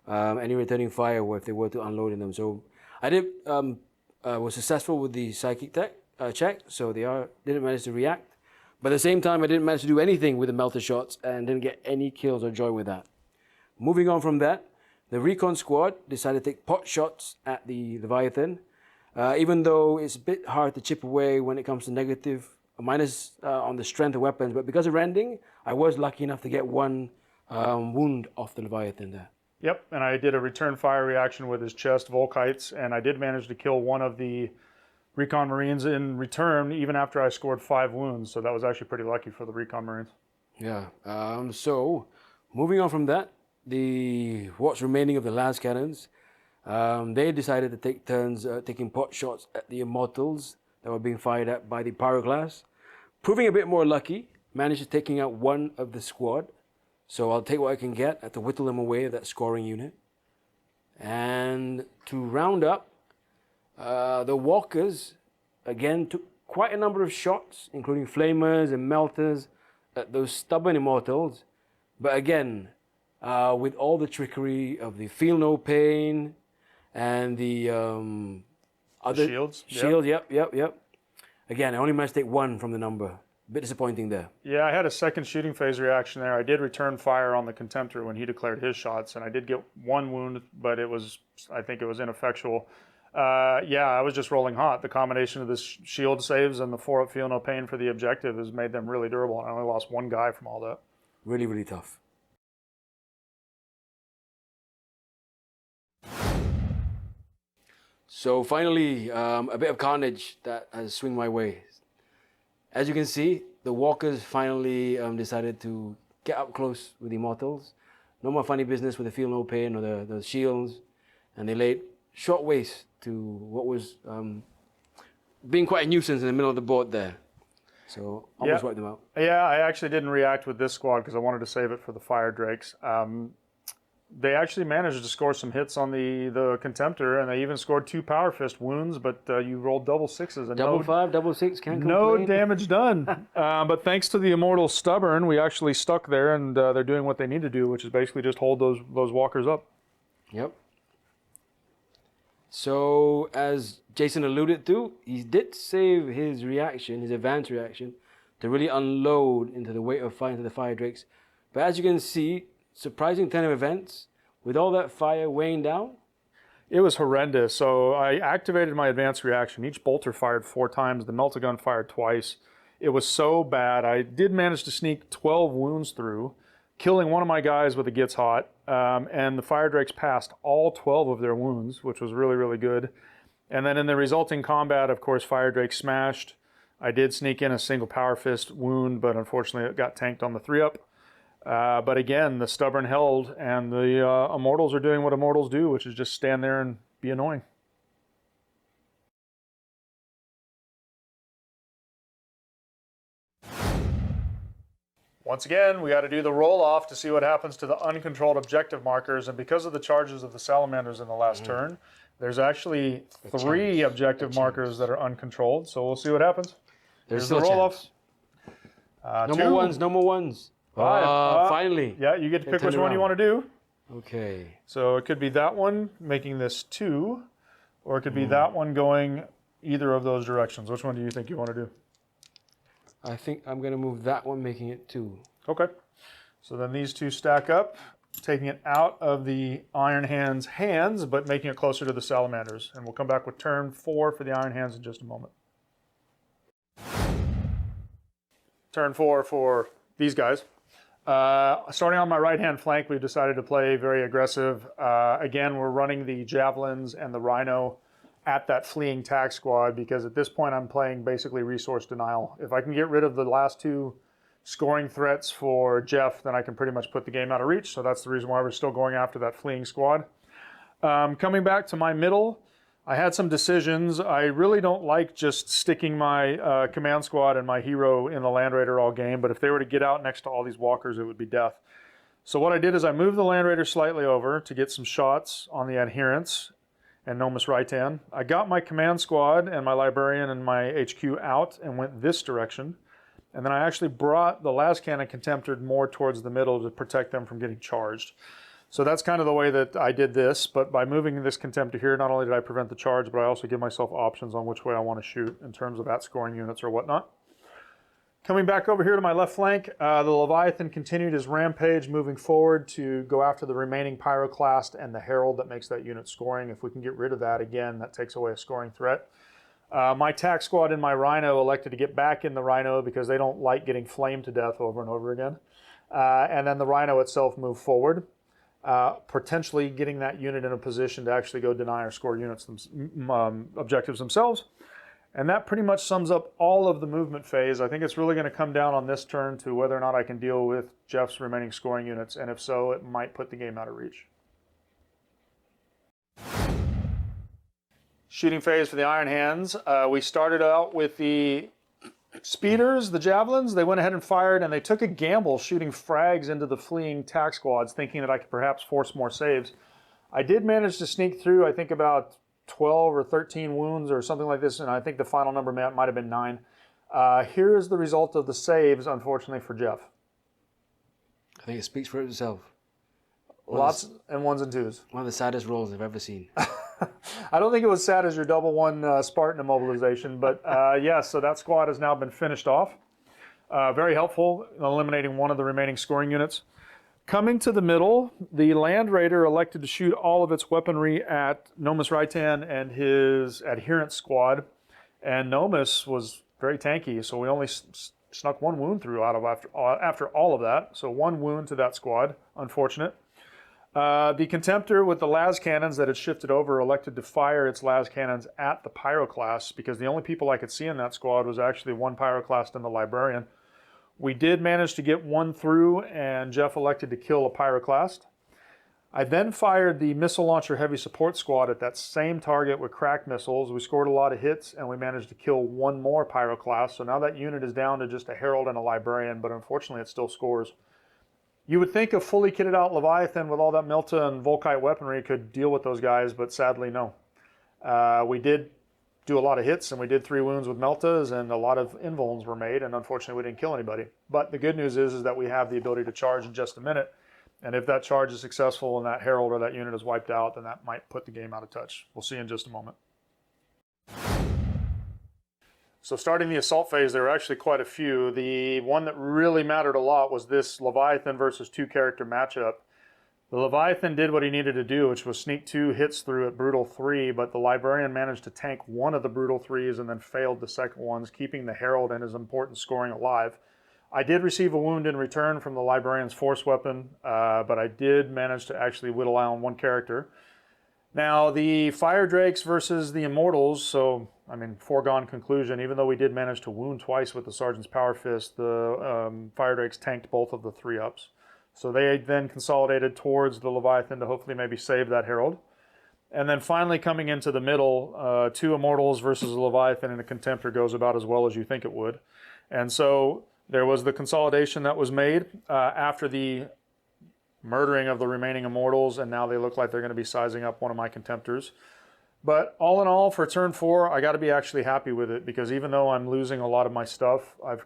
any returning fire if they were to unload in them. So I did was successful with the psychic check, so they didn't manage to react. But at the same time, I didn't manage to do anything with the melter shots and didn't get any kills or joy with that. Moving on from that, the Recon Squad decided to take pot shots at the Leviathan, even though it's a bit hard to chip away when it comes to negative minus on the strength of weapons. But because of rending, I was lucky enough to get 1 wound off the Leviathan there. Yep, and I did a return fire reaction with his chest, Volkites, and I did manage to kill 1 of the Recon Marines in return, even after I scored 5 wounds. So that was actually pretty lucky for the Recon Marines. Yeah, so moving on from that, what's remaining of the las cannons They decided to take turns taking pot shots at the Immortals that were being fired at by the Pyroclast. Proving a bit more lucky, managed to taking out one of the squad. So I'll take what I can get. I have to whittle them away at that scoring unit. And to round up, the Walkers, again, took quite a number of shots, including flamers and melters, at those stubborn Immortals. But again, with all the trickery of the Feel No Pain and the other shields. Yep. Again, I only managed to take one from the number. A bit disappointing there. Yeah, I had a second shooting phase reaction there. I did return fire on the Contemptor when he declared his shots, and I did get one wound, but I think it was ineffectual. Yeah, I was just rolling hot. The combination of the shield saves and the 4-up Feel No Pain for the objective has made them really durable. I only lost one guy from all that. Really, really tough. So finally, a bit of carnage that has swung my way. As you can see, the Walkers finally decided to get up close with the Immortals. No more funny business with the Feel No Pain or the shields. And they laid short waist to what was being quite a nuisance in the middle of the board there. So almost wiped them out. Yeah, I actually didn't react with this squad because I wanted to save it for the Fire Drakes. They actually managed to score some hits on the Contemptor, and they even scored 2 Power Fist wounds, but you rolled double sixes. And double 5, double 6, can't complain. No damage done. But thanks to the Immortal Stubborn, we actually stuck there, and they're doing what they need to do, which is basically just hold those walkers up. Yep. So, as Jason alluded to, he did save his reaction, his advanced reaction, to really unload into the weight of fire into the Fire Drakes. But as you can see, surprising turn of events, with all that fire weighing down. It was horrendous. So I activated my advanced reaction. Each bolter fired 4 times. The Melt-A-Gun fired twice. It was so bad. I did manage to sneak 12 wounds through, killing one of my guys with a Gets Hot. And the Fire Drakes passed all 12 of their wounds, which was really, really good. And then in the resulting combat, of course, Fire Drake smashed. I did sneak in a single Power Fist wound, but unfortunately it got tanked on the 3-up. But again, the Stubborn held, and the Immortals are doing what Immortals do, which is just stand there and be annoying. Once again, we got to do the roll-off to see what happens to the uncontrolled objective markers, and because of the charges of the Salamanders in the last turn, there's actually 3 objective markers that are uncontrolled, so we'll see what happens. There's the roll-off. No more ones, no more ones. Finally. Yeah, you get to pick which one you want to do. Okay. So it could be that one making this 2, or it could be that one going either of those directions. Which one do you think you want to do? I think I'm going to move that one, making it 2. Okay. So then these 2 stack up, taking it out of the Iron Hands' hands, but making it closer to the Salamanders. And we'll come back with turn 4 for the Iron Hands in just a moment. Turn 4 for these guys. Starting on my right-hand flank, we've decided to play very aggressive. Again, we're running the Javelins and the Rhino at that fleeing tack squad because at this point I'm playing basically resource denial. If I can get rid of the last 2 scoring threats for Jeff, then I can pretty much put the game out of reach. So that's the reason why we're still going after that fleeing squad. Coming back to my middle, I had some decisions. I really don't like just sticking my command squad and my hero in the Land Raider all game, but if they were to get out next to all these walkers, it would be death. So what I did is I moved the Land Raider slightly over to get some shots on the adherents and Nomus Raitan. I got my command squad and my Librarian and my HQ out and went this direction. And then I actually brought the Las Cannon Contemptor more towards the middle to protect them from getting charged. So that's kind of the way that I did this, but by moving this Contemptor here, not only did I prevent the charge, but I also give myself options on which way I want to shoot in terms of at-scoring units or whatnot. Coming back over here to my left flank, the Leviathan continued his rampage, moving forward to go after the remaining Pyroclast and the Herald that makes that unit scoring. If we can get rid of that, again, that takes away a scoring threat. My tack squad and my Rhino elected to get back in the Rhino because they don't like getting flamed to death over and over again. And then the Rhino itself moved forward, potentially getting that unit in a position to actually go deny or score units, objectives themselves. And that pretty much sums up all of the movement phase. I think it's really going to come down on this turn to whether or not I can deal with Jeff's remaining scoring units, and if so, it might put the game out of reach. Shooting phase for the Iron Hands. We started out with the speeders, the javelins. They went ahead and fired, and they took a gamble shooting frags into the fleeing tack squads, thinking that I could perhaps force more saves. I did manage to sneak through, I think, about 12 or 13 wounds or something like this, and I think the final number might have been 9. Here is the result of the saves, unfortunately, for Jeff. I think it speaks for itself. Lots and ones and twos. One of the saddest rolls I've ever seen. I don't think it was sad as your double one Spartan immobilization, but yes, so that squad has now been finished off. Very helpful in eliminating one of the remaining scoring units. Coming to the middle, the Land Raider elected to shoot all of its weaponry at Nomus Raitan and his adherent squad, and Nomus was very tanky, so we only snuck 1 wound through out of after all of that, so 1 wound to that squad, unfortunate. The Contemptor with the las cannons that had shifted over elected to fire its las cannons at the Pyroclast, because the only people I could see in that squad was actually 1 Pyroclast and the Librarian. We did manage to get 1 through, and Jeff elected to kill a Pyroclast. I then fired the Missile Launcher Heavy Support Squad at that same target with crack missiles. We scored a lot of hits, and we managed to kill 1 more Pyroclast, so now that unit is down to just a Herald and a Librarian, but unfortunately it still scores. You would think a fully kitted out Leviathan with all that Melta and Volkite weaponry could deal with those guys, but sadly no. We did do a lot of hits, and we did 3 wounds with Meltas, and a lot of invulns were made, and unfortunately we didn't kill anybody. But the good news is that we have the ability to charge in just a minute, and if that charge is successful and that Herald or that unit is wiped out, then that might put the game out of touch. We'll see in just a moment. So starting the assault phase, there were actually quite a few. The one that really mattered a lot was this Leviathan versus 2 character matchup. The Leviathan did what he needed to do, which was sneak 2 hits through at Brutal 3, but the Librarian managed to tank 1 of the Brutal 3s and then failed the second ones, keeping the Herald and his important scoring alive. I did receive a wound in return from the Librarian's force weapon, but I did manage to actually whittle down 1 character. Now, the Fire Drakes versus the Immortals, so, I mean, foregone conclusion. Even though we did manage to wound twice with the Sergeant's Power Fist, the Fire Drakes tanked both of the 3-ups. So they then consolidated towards the Leviathan to hopefully maybe save that Herald. And then finally coming into the middle, 2 Immortals versus a Leviathan and a Contemptor goes about as well as you think it would. And so there was the consolidation that was made after the murdering of the remaining Immortals, and now they look like they're going to be sizing up one of my Contemptors. But all in all, for turn 4, I got to be actually happy with it, because even though I'm losing a lot of my stuff, I've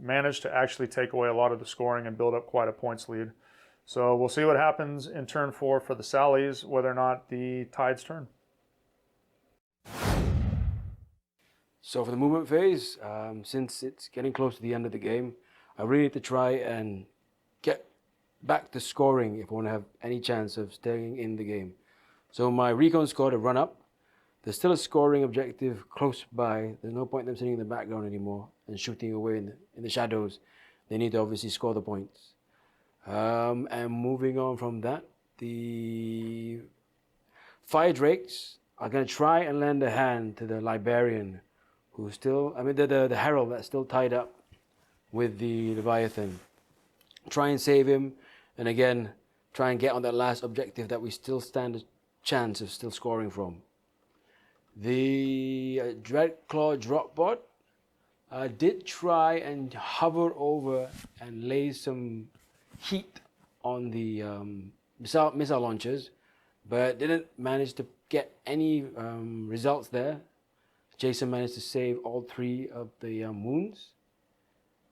managed to actually take away a lot of the scoring and build up quite a points lead. So we'll see what happens in turn 4 for the Sallies, whether or not the tides turn. So for the movement phase, since it's getting close to the end of the game, I really need to try and get back to scoring if I want to have any chance of staying in the game. So my recon squad have run up. There's still a scoring objective close by. There's no point in them sitting in the background anymore and shooting away in the shadows. They need to obviously score the points. And moving on from that, the Fire Drakes are going to try and lend a hand to the Librarian, who's still, the Herald that's still tied up with the Leviathan. Try and save him, and again, try and get on that last objective that we still stand a chance of still scoring from. The Dreadclaw Dropbot did try and hover over and lay some heat on the missile launchers, but didn't manage to get any results there. Jason managed to save all 3 of the wounds.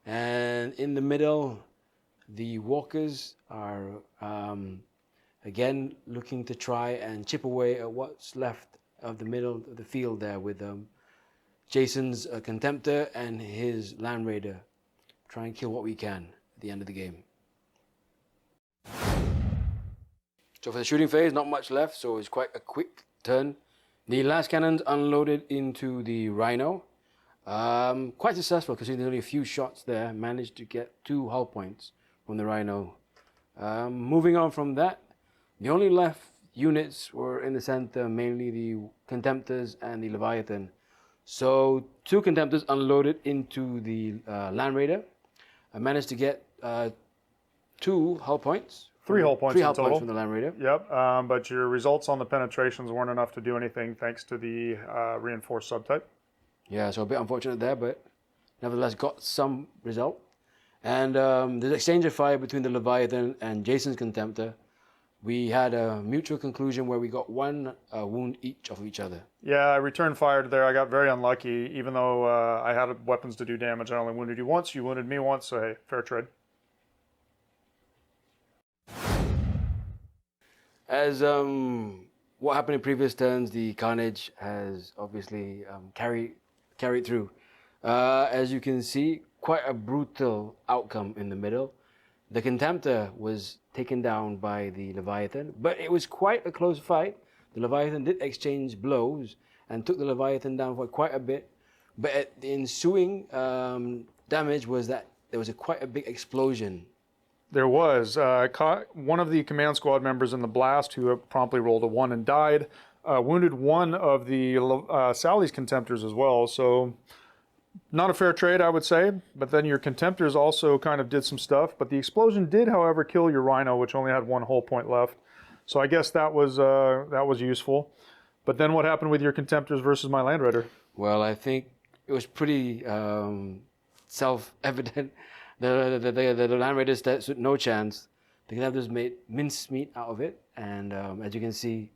And in the middle, the Walkers are again looking to try and chip away at what's left of the middle of the field there with Jason's Contemptor and his Land Raider. Try and kill what we can at the end of the game. So for the shooting phase, not much left, so it's quite a quick turn. The last cannons unloaded into the Rhino. Quite successful, because there's only a few shots there. Managed to get 2 hull points from the Rhino. Moving on from that, the only left units were in the center, mainly the Contemptors and the Leviathan. So 2 Contemptors unloaded into the Land Raider. I managed to get 2 hull points 3 hull points in total. from the Land Raider. Yep, but your results on the penetrations weren't enough to do anything thanks to the reinforced subtype. Yeah, so a bit unfortunate there, but nevertheless got some result. And the exchange of fire between the Leviathan and Jason's Contemptor, we had a mutual conclusion where we got 1 wound each of each other. Yeah, I returned fire there. I got very unlucky. Even though I had weapons to do damage, I only wounded you once. You wounded me once, so hey, fair trade. As what happened in previous turns, the carnage has obviously carried through. As you can see, quite a brutal outcome in the middle. The Contemptor was taken down by the Leviathan, but it was quite a close fight. The Leviathan did exchange blows and took the Leviathan down for quite a bit, but the ensuing damage was that there was quite a big explosion. There was. Caught one of the command squad members in the blast who promptly rolled a 1 and died. Wounded one of the Sally's Contemptors as well, so not a fair trade, I would say, but then your Contemptors also kind of did some stuff. But the explosion did, however, kill your Rhino, which only had 1 hull point left. So I guess that was useful. But then what happened with your Contemptors versus my Land Raider? Well, I think it was pretty self-evident. The Land Raiders stood no chance. The Contemptors made mincemeat out of it, and as you can see,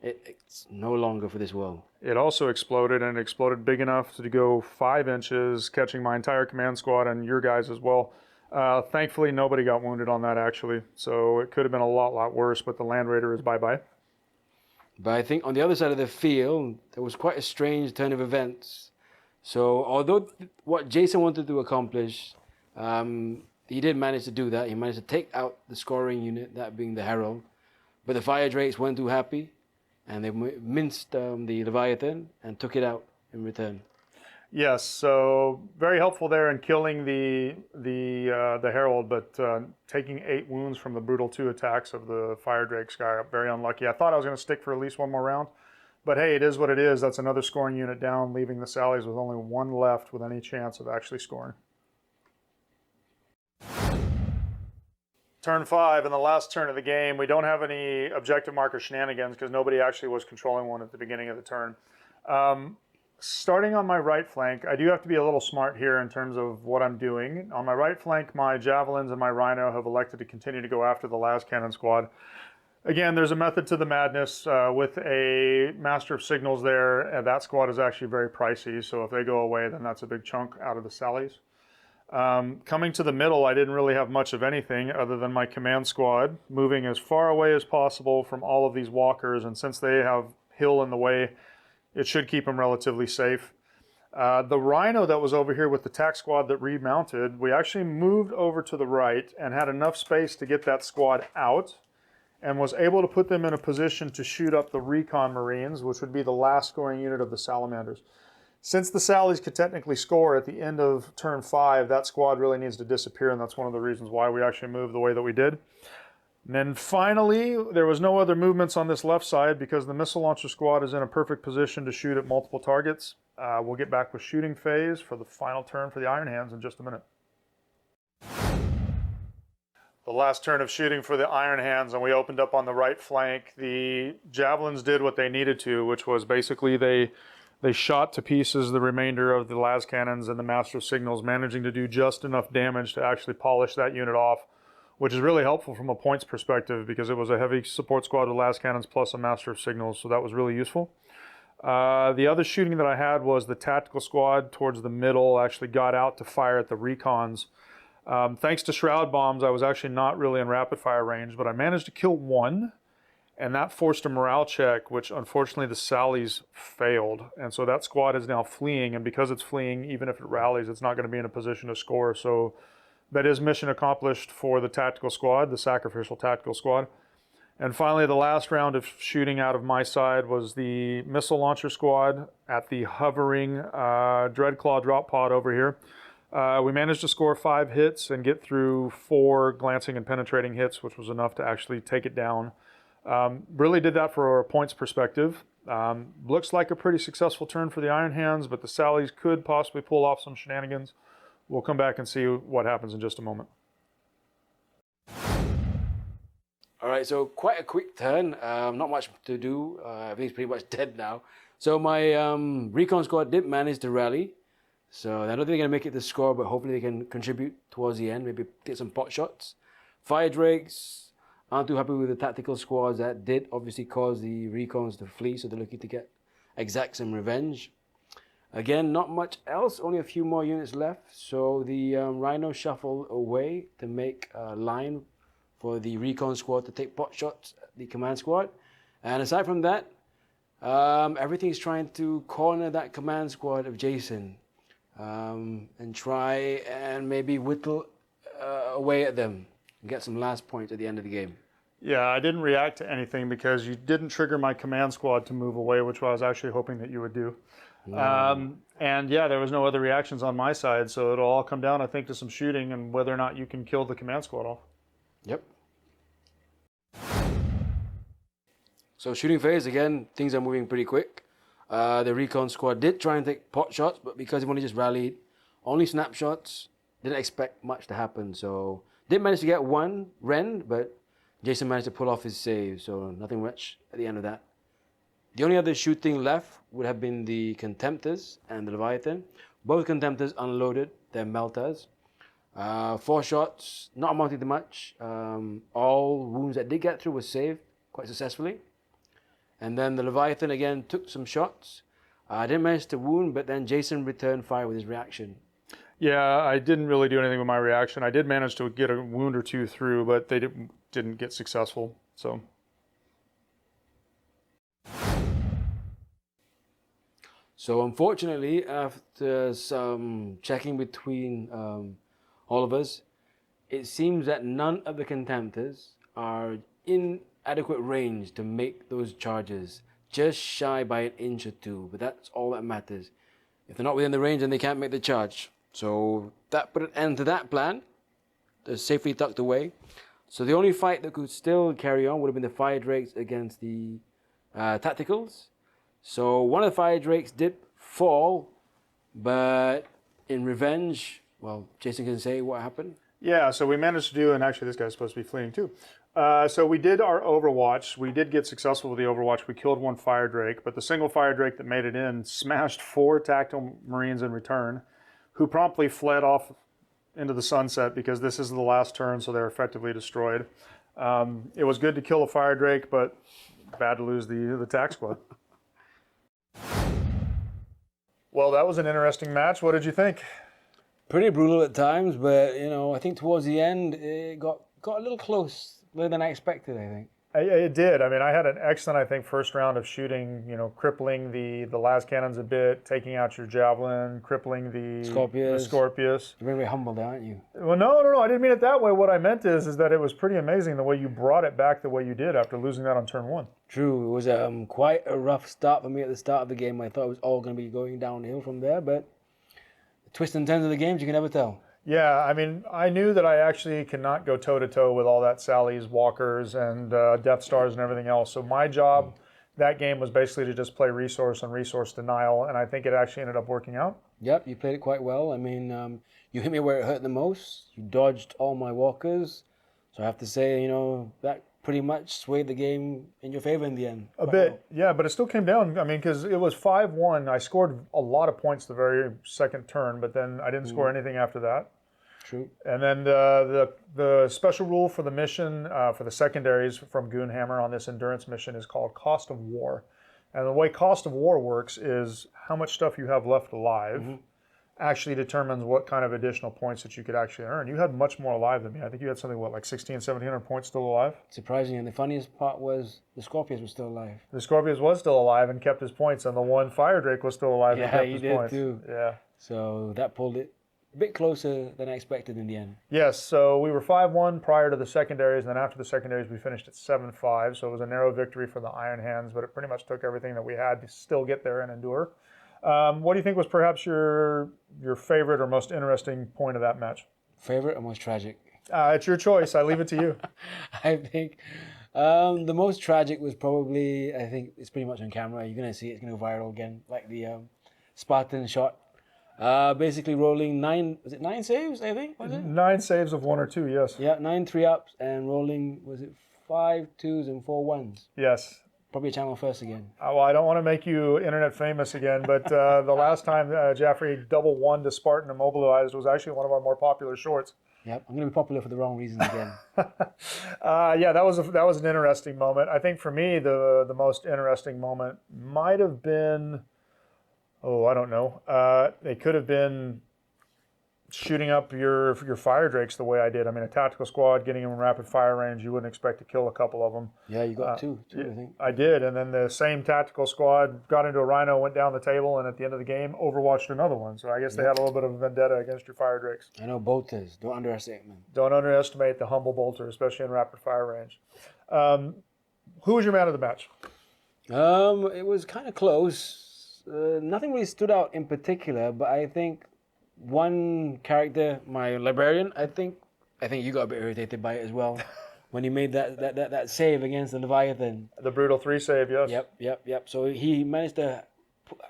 it's no longer for this world. It also exploded, and it exploded big enough to go 5 inches, catching my entire command squad and your guys as well. Thankfully, nobody got wounded on that, actually. So it could have been a lot worse, but the Land Raider is bye-bye. But I think on the other side of the field, there was quite a strange turn of events. So although what Jason wanted to accomplish, he did manage to do that. He managed to take out the scoring unit, that being the Herald. But the Fire Drakes weren't too happy, and they minced the Leviathan and took it out in return. Yes, so very helpful there in killing the Herald, but taking 8 wounds from the brutal 2 attacks of the Fire Drakes got very unlucky. I thought I was going to stick for at least 1 more round, but hey, it is what it is. That's another scoring unit down, leaving the Sallies with only 1 left with any chance of actually scoring. Turn 5, in the last turn of the game, we don't have any objective marker shenanigans because nobody actually was controlling one at the beginning of the turn. Starting on my right flank, I do have to be a little smart here in terms of what I'm doing. On my right flank, my Javelins and my Rhino have elected to continue to go after the last cannon squad. Again, there's a method to the madness. With a Master of Signals there, and that squad is actually very pricey, so if they go away, then that's a big chunk out of the Sallies. Coming to the middle, I didn't really have much of anything other than my command squad, moving as far away as possible from all of these walkers, and since they have hill in the way, it should keep them relatively safe. The Rhino that was over here with the tac squad that remounted, we actually moved over to the right and had enough space to get that squad out and was able to put them in a position to shoot up the Recon Marines, which would be the last scoring unit of the Salamanders. Since the Sallies could technically score at the end of turn 5, that squad really needs to disappear, and that's one of the reasons why we actually moved the way that we did. And then finally, there was no other movements on this left side because the missile launcher squad is in a perfect position to shoot at multiple targets. We'll get back with shooting phase for the final turn for the Iron Hands in just a minute. The last turn of shooting for the Iron Hands, and we opened up on the right flank. The Javelins did what they needed to, which was basically they shot to pieces the remainder of the las cannons and the Master of Signals, managing to do just enough damage to actually polish that unit off, which is really helpful from a points perspective because it was a heavy support squad with las cannons plus a Master of Signals, so that was really useful. The other shooting that I had was the tactical squad towards the middle actually got out to fire at the recons. Thanks to Shroud Bombs, I was actually not really in rapid fire range, but I managed to kill one, and that forced a morale check, which unfortunately the Sallies failed. And so that squad is now fleeing, and because it's fleeing, even if it rallies, it's not going to be in a position to score. So that is mission accomplished for the tactical squad, the sacrificial tactical squad. And finally, the last round of shooting out of my side was the missile launcher squad at the hovering Dreadclaw drop pod over here. We managed to score 5 hits and get through 4 glancing and penetrating hits, which was enough to actually take it down. Really did that for a points perspective. Looks like a pretty successful turn for the Iron Hands, but the Sallies could possibly pull off some shenanigans. We'll come back and see what happens in just a moment. All right, so quite a quick turn. Not much to do. Everything's pretty much dead now. So my recon squad did manage to rally. So I don't think they're going to make it to score, but hopefully they can contribute towards the end. Maybe get some pot shots. Fire drakes aren't too happy with the tactical squads. That did obviously cause the recons to flee, so they're looking to exact some revenge. Again, not much else. Only a few more units left. So the Rhino shuffle away to make a line for the recon squad to take pot shots at the command squad. And aside from that, everything's trying to corner that command squad of Jason and try and maybe whittle away at them and get some last points at the end of the game. Yeah, I didn't react to anything because you didn't trigger my command squad to move away, which I was actually hoping that you would do. And yeah, there was no other reactions on my side, so it'll all come down, I think, to some shooting and whether or not you can kill the command squad off. Yep. So shooting phase, again, things are moving pretty quick. The recon squad did try and take pot shots, but because they've only just rallied, only snapshots, didn't expect much to happen. So did manage to get one rend, but Jason managed to pull off his save, so nothing much at the end of that. The only other shooting left would have been the Contemptors and the Leviathan. Both Contemptors unloaded their meltas. 4 shots, not amounting to much. All wounds that did get through were saved quite successfully. And then the Leviathan again took some shots. Didn't manage to wound, but then Jason returned fire with his reaction. Yeah, I didn't really do anything with my reaction. I did manage to get a wound or two through, but they didn't get successful. So unfortunately, after some checking between all of us, it seems that none of the Contemptors are in adequate range to make those charges, just shy by an inch or two, but that's all that matters. If they're not within the range, then they can't make the charge. So that put an end to that plan. They're safely tucked away. So the only fight that could still carry on would have been the Fire Drakes against the Tacticals. So one of the Fire Drakes did fall, but in revenge, well, Jason can say what happened. Yeah, so we managed to do, and actually this guy's supposed to be fleeing too. So we did our Overwatch. We did get successful with the Overwatch. We killed 1 Fire Drake, but the single Fire Drake that made it in smashed 4 Tactical Marines in return, who promptly fled off into the sunset because this is the last turn, so they're effectively destroyed. It was good to kill a Fire Drake, but bad to lose the TAC squad. Well, that was an interesting match. What did you think? Pretty brutal at times, but I think towards the end it got a little closer than I expected, I think. It did. I mean, I had an excellent, I think, first round of shooting, crippling the las cannons a bit, taking out your javelin, crippling the Scorpius. You're very humble, aren't you? Well, no, I didn't mean it that way. What I meant is that it was pretty amazing the way you brought it back the way you did after losing that on turn 1. True. It was quite a rough start for me at the start of the game. I thought it was all going to be going downhill from there, but the twists and turns of the games, you can never tell. Yeah, I mean, I knew that I actually cannot go toe-to-toe with all that Sally's, Walkers, and Death Stars and everything else. So my job that game was basically to just play resource and resource denial, and I think it actually ended up working out. Yep, you played it quite well. I mean, you hit me where it hurt the most. You dodged all my Walkers. So I have to say, that pretty much swayed the game in your favor in the end. A bit, yeah, but it still came down. I mean, because it was 5-1. I scored a lot of points the very second turn, but then I didn't score anything after that. True. And then the special rule for the mission, for the secondaries from Goonhammer on this endurance mission is called Cost of War. And the way Cost of War works is how much stuff you have left alive actually determines what kind of additional points that you could actually earn. You had much more alive than me. I think you had something, like 1,600, 1,700 points still alive? Surprising, and the funniest part was the Scorpius was still alive. The Scorpius was still alive and kept his points, and the 1 Fire Drake was still alive and kept his points. Yeah, he did too. Yeah. So that pulled it a bit closer than I expected in the end. Yes, so we were 5-1 prior to the secondaries, and then after the secondaries we finished at 7-5, so it was a narrow victory for the Iron Hands, but it pretty much took everything that we had to still get there and endure. What do you think was perhaps your favorite or most interesting point of that match? Favorite or most tragic? It's your choice. I leave it to you. I think the most tragic was probably, I think it's pretty much on camera. You're going to see it's going to go viral again, like the Spartan shot. Basically rolling 9 saves, I think, was it? 9 saves of 1 or 2, yes. Yeah, 9 3-ups and rolling, was it 5 2s and 4 1s. Yes. Probably channel first again. Well, I don't want to make you internet famous again, but the last time Jaffrey double won to Spartan Immobilized was actually one of our more popular shorts. Yep, I'm going to be popular for the wrong reasons again. Yeah, that was an interesting moment. I think for me, the most interesting moment might have been, I don't know. It could have been shooting up your fire drakes the way I did. I mean, a tactical squad, getting them in rapid fire range, you wouldn't expect to kill a couple of them. Yeah, you got two, I think. I did, and then the same tactical squad got into a rhino, went down the table, and at the end of the game, overwatched another one. So I guess they had a little bit of a vendetta against your fire drakes. I know bolters. Don't underestimate them. Don't underestimate the humble bolter, especially in rapid fire range. Who was your man of the match? It was kind of close. Nothing really stood out in particular, but I think one character, my librarian, I think you got a bit irritated by it as well when he made that save against the Leviathan. The brutal 3 save, yes. Yep. So he managed to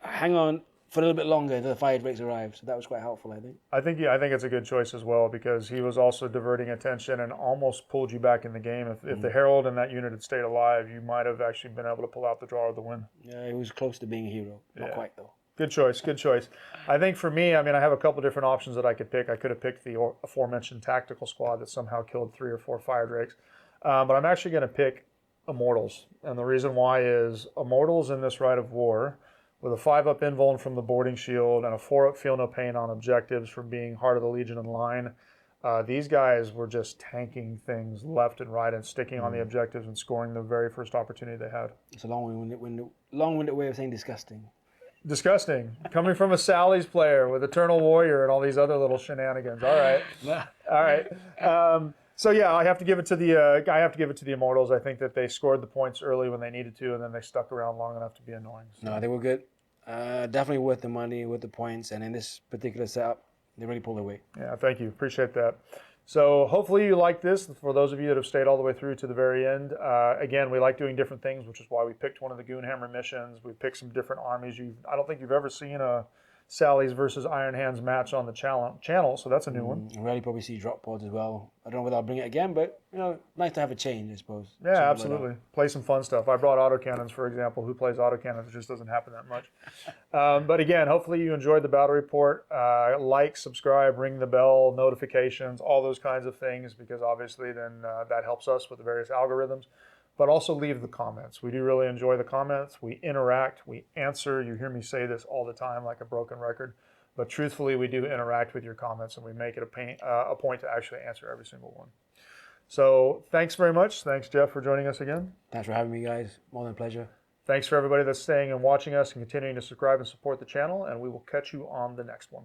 hang on for a little bit longer until the fire drakes arrived. So that was quite helpful, I think. I think it's a good choice as well because he was also diverting attention and almost pulled you back in the game. If the Herald and that unit had stayed alive, you might have actually been able to pull out the draw of the win. Yeah, he was close to being a hero. Not quite, though. Good choice. I think for me, I mean, I have a couple different options that I could pick. I could have picked the aforementioned tactical squad that somehow killed 3 or 4 fire drakes. But I'm actually going to pick Immortals. And the reason why is Immortals in this Rite of War, with a 5-up invuln from the boarding shield and a 4-up feel no pain on objectives from being Heart of the Legion in line, these guys were just tanking things left and right and sticking on the objectives and scoring the very first opportunity they had. It's a long-winded way of saying disgusting. Disgusting. Coming from a Sally's player with Eternal Warrior and all these other little shenanigans. All right. So yeah, I have to give it to the Immortals. I think that they scored the points early when they needed to, and then they stuck around long enough to be annoying. So. No, they were good. Definitely worth the money, worth the points, and in this particular setup, they really pulled away. Yeah, thank you. Appreciate that. So hopefully you like this. For those of you that have stayed all the way through to the very end, again, we like doing different things, which is why we picked one of the Goonhammer missions. We picked some different armies. I don't think you've ever seen a Sally's versus Iron Hands match on the channel, so that's a new one. I'll really probably see drop pods as well. I don't know whether I'll bring it again, but nice to have a change, I suppose. Yeah, absolutely. Play some fun stuff. I brought autocannons, for example. Who plays autocannons? It just doesn't happen that much. But again, hopefully you enjoyed the battle report. Like, subscribe, ring the bell, notifications, all those kinds of things, because obviously then that helps us with the various algorithms. But also leave the comments. We do really enjoy the comments. We interact. We answer. You hear me say this all the time like a broken record. But truthfully, we do interact with your comments, and we make it a point to actually answer every single one. So thanks very much. Thanks, Jeff, for joining us again. Thanks for having me, guys. More than a pleasure. Thanks for everybody that's staying and watching us and continuing to subscribe and support the channel, and we will catch you on the next one.